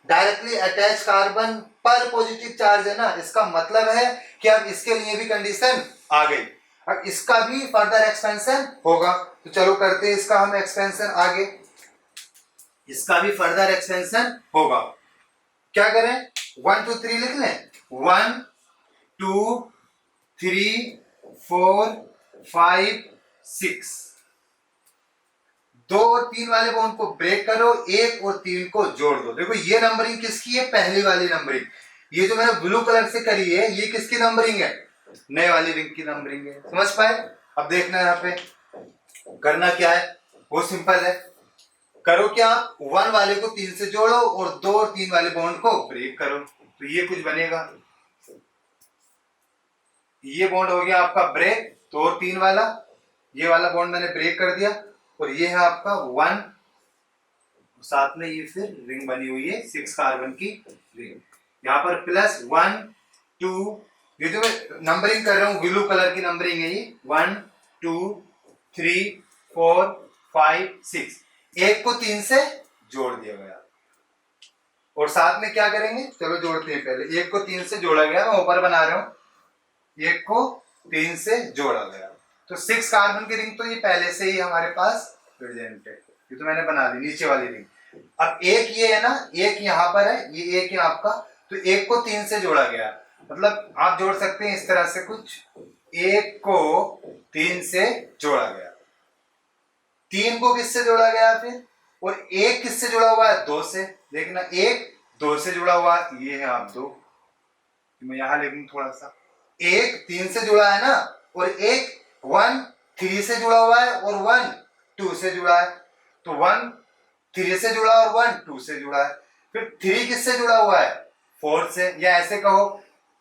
डायरेक्टली अटैच कार्बन पर पॉजिटिव चार्ज है ना, इसका मतलब है कि अब इसके लिए भी कंडीशन आ गई। अब इसका भी फर्दर एक्सपेंशन होगा, तो चलो करते हैं इसका हम एक्सपेंशन आगे। इसका भी फर्दर एक्सपेंशन होगा। क्या करें, 1 2 3 लिख लें, 1 2 3 4 5 6। 2 और 3 वाले बॉन्ड को ब्रेक करो, 1 और 3 को जोड़ दो। देखो ये नंबरिंग किसकी है, पहली वाली नंबरिंग। ये जो मैंने ब्लू कलर से करी है, ये किसकी नंबरिंग है, नए वाली रिंग की नंबरिंग है। समझ पाए? अब देखना यहाँ पे करना क्या है, वो सिंपल है। करो क्या, 1 वाले को 3 से जोड़ो और 2 और 3 वाले बॉन्ड को ब्रेक करो, तो ये कुछ बनेगा। ये बॉन्ड हो गया आपका ब्रेक, 2 और 3 वाला। ये वाला बॉन्ड मैंने ब्रेक कर दिया, और ये है आपका 1, साथ में ये फिर रिंग बनी हुई है 6 कार्बन की रिंग। यहाँ पर प्लस 1 2, ये जो मैं नंबरिंग कर रहा हूँ ब्लू कलर की नंबरिंग है, ये 1 2 3 4 5 6। एक को 3 से जोड़ दिया गया। और साथ में क्या करेंगे, चलो जोड़ते हैं। पहले एक को 3 से जोड़ा गया, मैं ऊपर बना रहा हूँ, एक को 3 से जोड़ा गया, तो 6 कार्बन की रिंग तो ये पहले से ही हमारे पास प्रेजेंट है, ये तो मैंने बना दी नीचे वाली रिंग। अब एक ये है ना, एक यहाँ पर है, ये एक है आपका, तो एक को 3 से जोड़ा गया, मतलब आप जोड़ सकते हैं इस तरह से कुछ, एक को 3 से जोड़ा गया, 3 को किससे जोड़ा गया फिर, और एक किससे जुड़ा हुआ है, 2 से। देखना, एक 2 से जुड़ा हुआ है, ये है आप 2, मैं यहां लिखूं थोड़ा सा, एक 3 से जुड़ा है ना, और एक 1 3 से जुड़ा हुआ है, और 1 2 से जुड़ा है, तो 1 3 से जुड़ा और 1 2 से जुड़ा है। फिर 3 किससे जुड़ा हुआ है, 4 से, या ऐसे कहो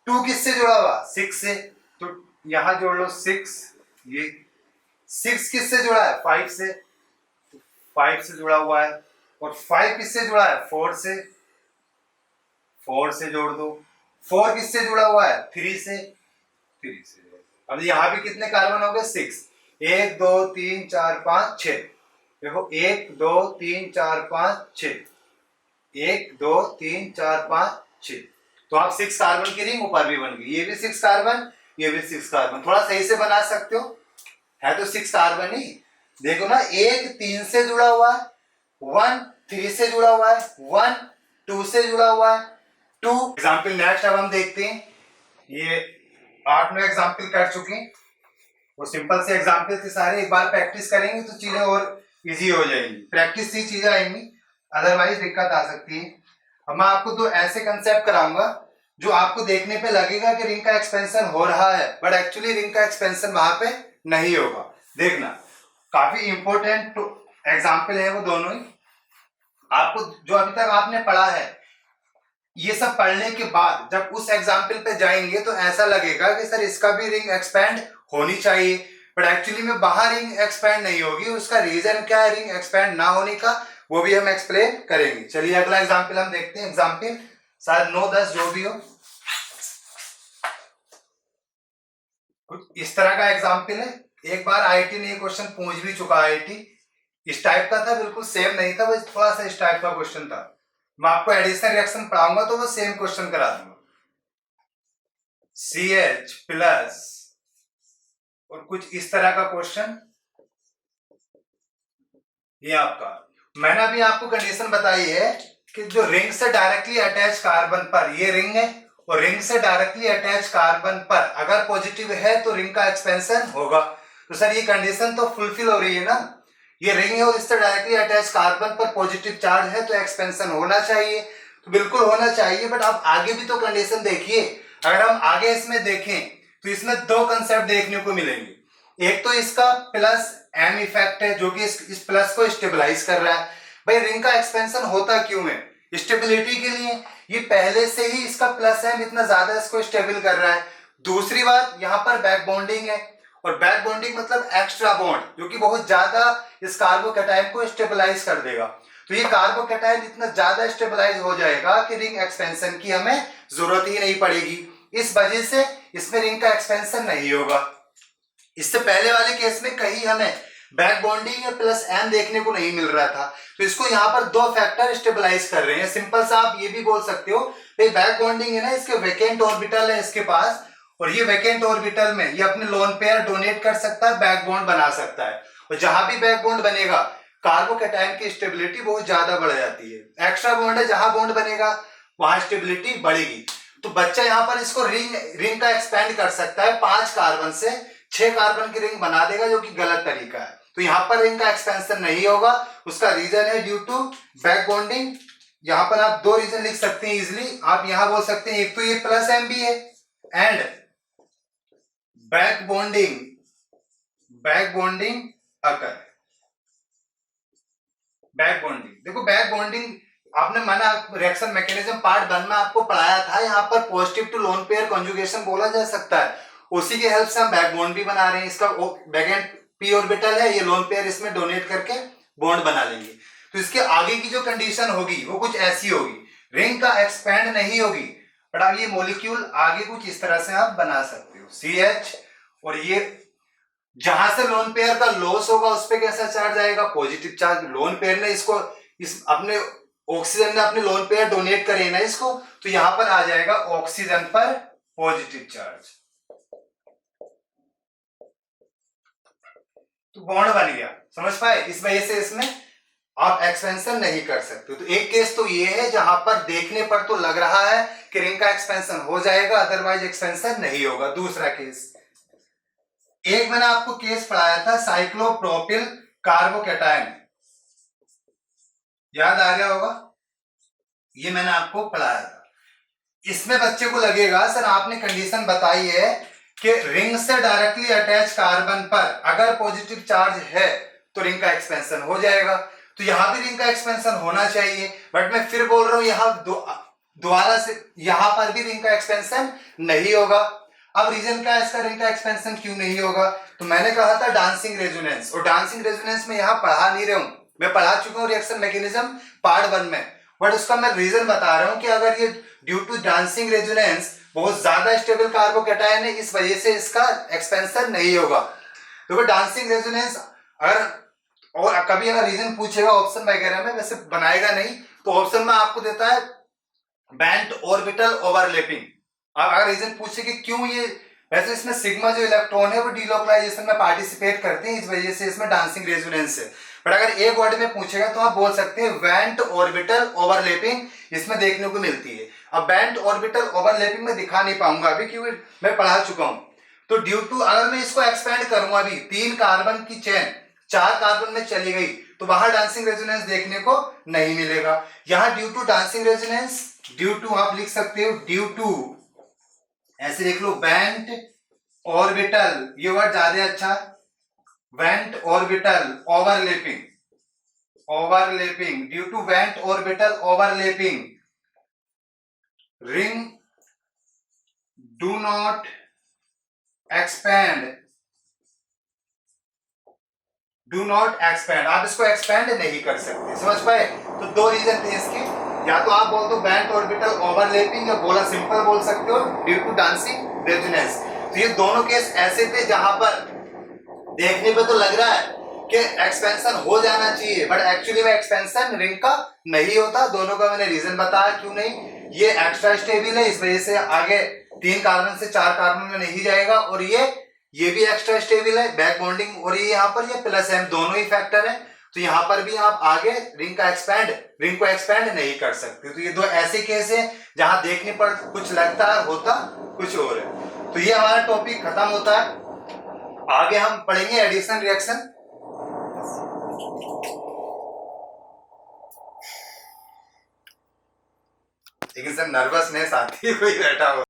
2 किससे जुड़ा हुआ, 6 से, तो यहां जोड़ लो 6, ये 6 किससे जुड़ा है, 5 से, 5 से जुड़ा हुआ है, और 5 किससे जुड़ा है, 4 से, 4 से जोड़ दो। 4 किससे जुड़ा हुआ है, 3 से, 3 से। अब यहाँ भी कितने कार्बन हो गए, 6, 1 2 3 4 5 6, देखो 1 2 3 4 5 6, 1 2 3 4 5 6, तो आप 6 कार्बन की रिंग ऊपर भी बन गई, ये भी 6 कार्बन, ये भी 6 कार्बन, थोड़ा सही से बना सकते हो, है तो 6 कार्बन ही। देखो ना, एक 3 से जुड़ा हुआ है, 1 3 से जुड़ा हुआ है, 1 2 से जुड़ा हुआ है, 2। एग्जाम्पल नेक्स्ट अब हम देखते हैं, ये 8-9 एग्जाम्पल कर चुके हैं, वो सिंपल से एग्जाम्पल थे सारे, एक बार प्रैक्टिस करेंगे तो चीजें और इजी हो जाएंगी, प्रैक्टिस से चीजें आएंगी, अदरवाइज दिक्कत आ सकती है। अब मैं आपको दो ऐसे कंसेप्ट कराऊंगा जो आपको देखने पे लगेगा कि रिंग का एक्सपेंशन हो रहा है, बट एक्चुअली रिंग का एक्सपेंशन वहां पे नहीं होगा। देखना, काफी इंपॉर्टेंट एग्जाम्पल है वो दोनों ही, आपको जो अभी तक आपने पढ़ा है, ये सब पढ़ने के बाद जब उस एग्जाम्पल पे जाएंगे तो ऐसा लगेगा कि सर इसका भी रिंग एक्सपैंड होनी चाहिए, बट एक्चुअली में बाहर रिंग एक्सपैंड नहीं होगी। उसका रीजन क्या है रिंग एक्सपैंड ना होने का, वो भी हम एक्सप्लेन करेंगे। चलिए अगला एग्जाम्पल हम देखते हैं। एग्जाम्पल शायद 9-10 जो भी हो, कुछ इस तरह का एग्जाम्पल है। एक बार आईआईटी ने ये क्वेश्चन पूछ भी चुका, आईआईटी इस टाइप का था, बिल्कुल सेम नहीं था, बस थोड़ा सा इस टाइप का क्वेश्चन था। मैं आपको एडिशनल रिएक्शन पढ़ाऊंगा तो वो सेम क्वेश्चन करा दूंगा। CH प्लस और कुछ इस तरह का क्वेश्चन, ये आपका, मैंने अभी आपको कंडीशन बताई है कि जो रिंग से डायरेक्टली अटैच कार्बन पर, ये रिंग है और रिंग से डायरेक्टली अटैच कार्बन पर अगर पॉजिटिव है तो रिंग का एक्सपेंशन होगा। तो सर ये कंडीशन तो फुलफिल हो रही है ना, ये रिंग है और इससे डायरेक्टली अटैच कार्बन पर पॉजिटिव चार्ज है तो एक्सपेंशन होना चाहिए, तो बिल्कुल होना चाहिए। बट आप आगे भी तो कंडीशन देखिए, अगर हम आगे इसमें देखें तो इसमें दो कंसेप्ट देखने को मिलेंगे। एक तो इसका प्लस एम इफेक्ट है जो कि इस प्लस को स्टेबलाइज कर रहा है। भाई रिंग का एक्सपेंशन होता क्यों है, स्टेबिलिटी के लिए, ये पहले से ही इसका प्लस एम इतना ज्यादा इसको स्टेबल कर रहा है। दूसरी बात, यहाँ पर बैक बॉन्डिंग है, और बैक बॉन्डिंग मतलब एक्स्ट्रा बॉन्ड जो कि बहुत ज्यादा इस कार्बोकैटायन को स्टेबलाइज कर देगा। तो ये कार्बोकैटायन इतना ज्यादा स्टेबलाइज हो जाएगा कि रिंग एक्सपेंशन की हमें जरूरत ही नहीं पड़ेगी। इस वजह से इसमें रिंग का एक्सपेंशन नहीं होगा। इससे पहले वाले केस में कहीं हमें बैक बॉन्डिंग या प्लस एम देखने को नहीं मिल रहा था, तो इसको यहाँ पर दो फैक्टर स्टेबलाइज कर रहे हैं। सिंपल सा आप ये भी बोल सकते हो, भाई बैक बॉन्डिंग है ना, इसके वैकेंट ऑर्बिटल है इसके पास, और ये वैकेंट ऑर्बिटल में ये अपने लोन पेयर डोनेट कर सकता है, बैक बॉन्ड बना सकता है, और जहां भी बैक बॉन्ड बनेगा कार्बोकैटायन की स्टेबिलिटी बहुत ज्यादा बढ़ जाती है। एक्स्ट्रा बॉन्ड है, जहां बॉन्ड बनेगा वहां स्टेबिलिटी बढ़ेगी। तो बच्चा यहाँ पर इसको रिंग का एक्सपेंड कर सकता है, 5 कार्बन से 6 कार्बन की रिंग बना देगा, जो कि गलत तरीका है। तो यहाँ पर रिंग का एक्सपेंशन नहीं होगा, उसका रीजन है ड्यू टू बैक बॉन्डिंग। यहाँ पर आप दो रीजन लिख सकते हैं इजिली, आप यहां बोल सकते हैं एक तो ये प्लस एम भी है, and back bonding occur. Back bonding, देखो बैक बॉन्डिंग आपने माना रिएक्शन मैकेनिज्म पार्ट 1 में आपको पढ़ाया था, यहाँ पर positive to lone pair conjugation बोला जा सकता है, उसी के हेल्प से हम बैक बॉन्ड भी बना रहे हैं। इसका बैक पी ऑर्बिटल है, ये लोन पेयर इसमें डोनेट करके बॉन्ड बना लेंगे। तो इसके आगे की जो कंडीशन होगी वो कुछ ऐसी होगी, रिंग का एक्सपेंड नहीं होगी, बट अब ये मॉलिक्यूल आगे कुछ इस तरह से आप बना सकते हो, CH, और ये जहां से लोन पेयर का लॉस होगा उस पर कैसा चार्ज आएगा, पॉजिटिव चार्ज। लोन पेयर ने इसको इस अपने ऑक्सीजन ने अपने लोन पेयर डोनेट करे ना इसको, तो यहां पर आ जाएगा ऑक्सीजन पर पॉजिटिव चार्ज, तो बॉन्ड बन गया। समझ पाए? इस वजह से इसमें आप एक्सपेंशन नहीं कर सकते। तो एक केस तो ये है जहां पर देखने पर तो लग रहा है कि रिंग का एक्सपेंशन हो जाएगा, अदरवाइज एक्सपेंशन नहीं होगा। दूसरा केस, एक मैंने आपको केस पढ़ाया था साइक्लोप्रोपिल कार्बोकेटायन, याद आ गया होगा? ये मैंने आपको पढ़ाया था। इसमें बच्चे को लगेगा सर आपने कंडीशन बताई है कि रिंग से डायरेक्टली अटैच कार्बन पर अगर पॉजिटिव चार्ज है तो रिंग का एक्सपेंशन हो जाएगा, तो यहां भी रिंग का एक्सपेंशन होना चाहिए। बट मैं फिर बोल रहा हूं यहां दोबारा से यहां पर भी रिंग का एक्सपेंशन नहीं होगा। अब रीजन क्या है इसका रिंग का एक्सपेंशन क्यों नहीं होगा? तो मैंने कहा था डांसिंग रेजोनेंस, और डांसिंग रेजोनेंस में यहां पढ़ा नहीं रहा हूं, मैं पढ़ा चुका हूं रिएक्शन मैकेनिज्म पार्ट 1 में, बट उसका मैं रीजन बता रहा हूं कि अगर ये ड्यू टू डांसिंग रेजोनेंस बहुत ज्यादा स्टेबल कार्बोकेटायन है, इस वजह से इसका एक्सपेंशन नहीं होगा। देखो डांसिंग रेजोनेंस अगर और कभी अगर रीजन पूछेगा ऑप्शन वगैरह में, वैसे बनाएगा नहीं, तो ऑप्शन में आपको देता है बैंड ऑर्बिटल ओवरलैपिंग। अब अगर रीजन पूछे कि क्यों ये, वैसे इसमें सिग्मा जो इलेक्ट्रॉन है वो डीलोकलाइजेशन में पार्टिसिपेट करते हैं, इस वजह से इसमें डांसिंग रेजोनेंस है। बट अगर एक वर्ड में पूछेगा तो आप बोल सकते हैं बैंड ऑर्बिटल ओवरलैपिंग, इसमें देखने को मिलती है। अब बैंड ऑर्बिटल ओवरलैपिंग में दिखा नहीं पाऊंगा अभी क्योंकि मैं पढ़ा चुका हूं। तो ड्यू टू अगर मैं इसको एक्सपेंड करूंगा, अभी 3 कार्बन की चेन 4 कार्बन में चली गई, तो वहां डांसिंग रेजोनेंस देखने को नहीं मिलेगा। यहां due to dancing resonance, due to आप लिख सकते हो ड्यू टू, ऐसे देख लो बैंड ऑर्बिटल, ये वर्ड ज्यादा अच्छा, bond orbital overlapping, overlapping, due to bond orbital overlapping ring do not expand, do not expand, आप इसको एक्सपेंड नहीं कर सकते। समझ पाए? तो 2 रीजन थे इसके, या तो आप बोल दो बैंड ऑर्बिटल ओवरलैपिंग, या बोला सिंपल बोल सकते हो ड्यू टू डांसिंग रेजोनेंस। तो ये दोनों केस ऐसे थे जहां पर देखने पे तो लग रहा है कि एक्सपेंशन हो जाना चाहिए, बट एक्चुअली में एक्सपेंशन रिंग का नहीं होता। दोनों का मैंने रीजन बताया क्यों नहीं। ये एक्स्ट्रा स्टेबल है, इस वजह से आगे 3 कार्बन से 4 कार्बन में नहीं जाएगा, और ये भी एक्स्ट्रा स्टेबल है, बैक बॉन्डिंग, और ये यहाँ पर ये प्लस एम दोनों ही फैक्टर है, तो यहाँ पर भी आप आगे रिंग को एक्सपेंड नहीं कर सकते। तो ये 2 ऐसे केस है जहां देखने पर कुछ लगता है, होता कुछ और है। तो ये हमारा टॉपिक खत्म होता है। आगे हम पढ़ेंगे एडिशन रिएक्शन। लेकिन सर नर्वसनेस आती है कोई बैठा हो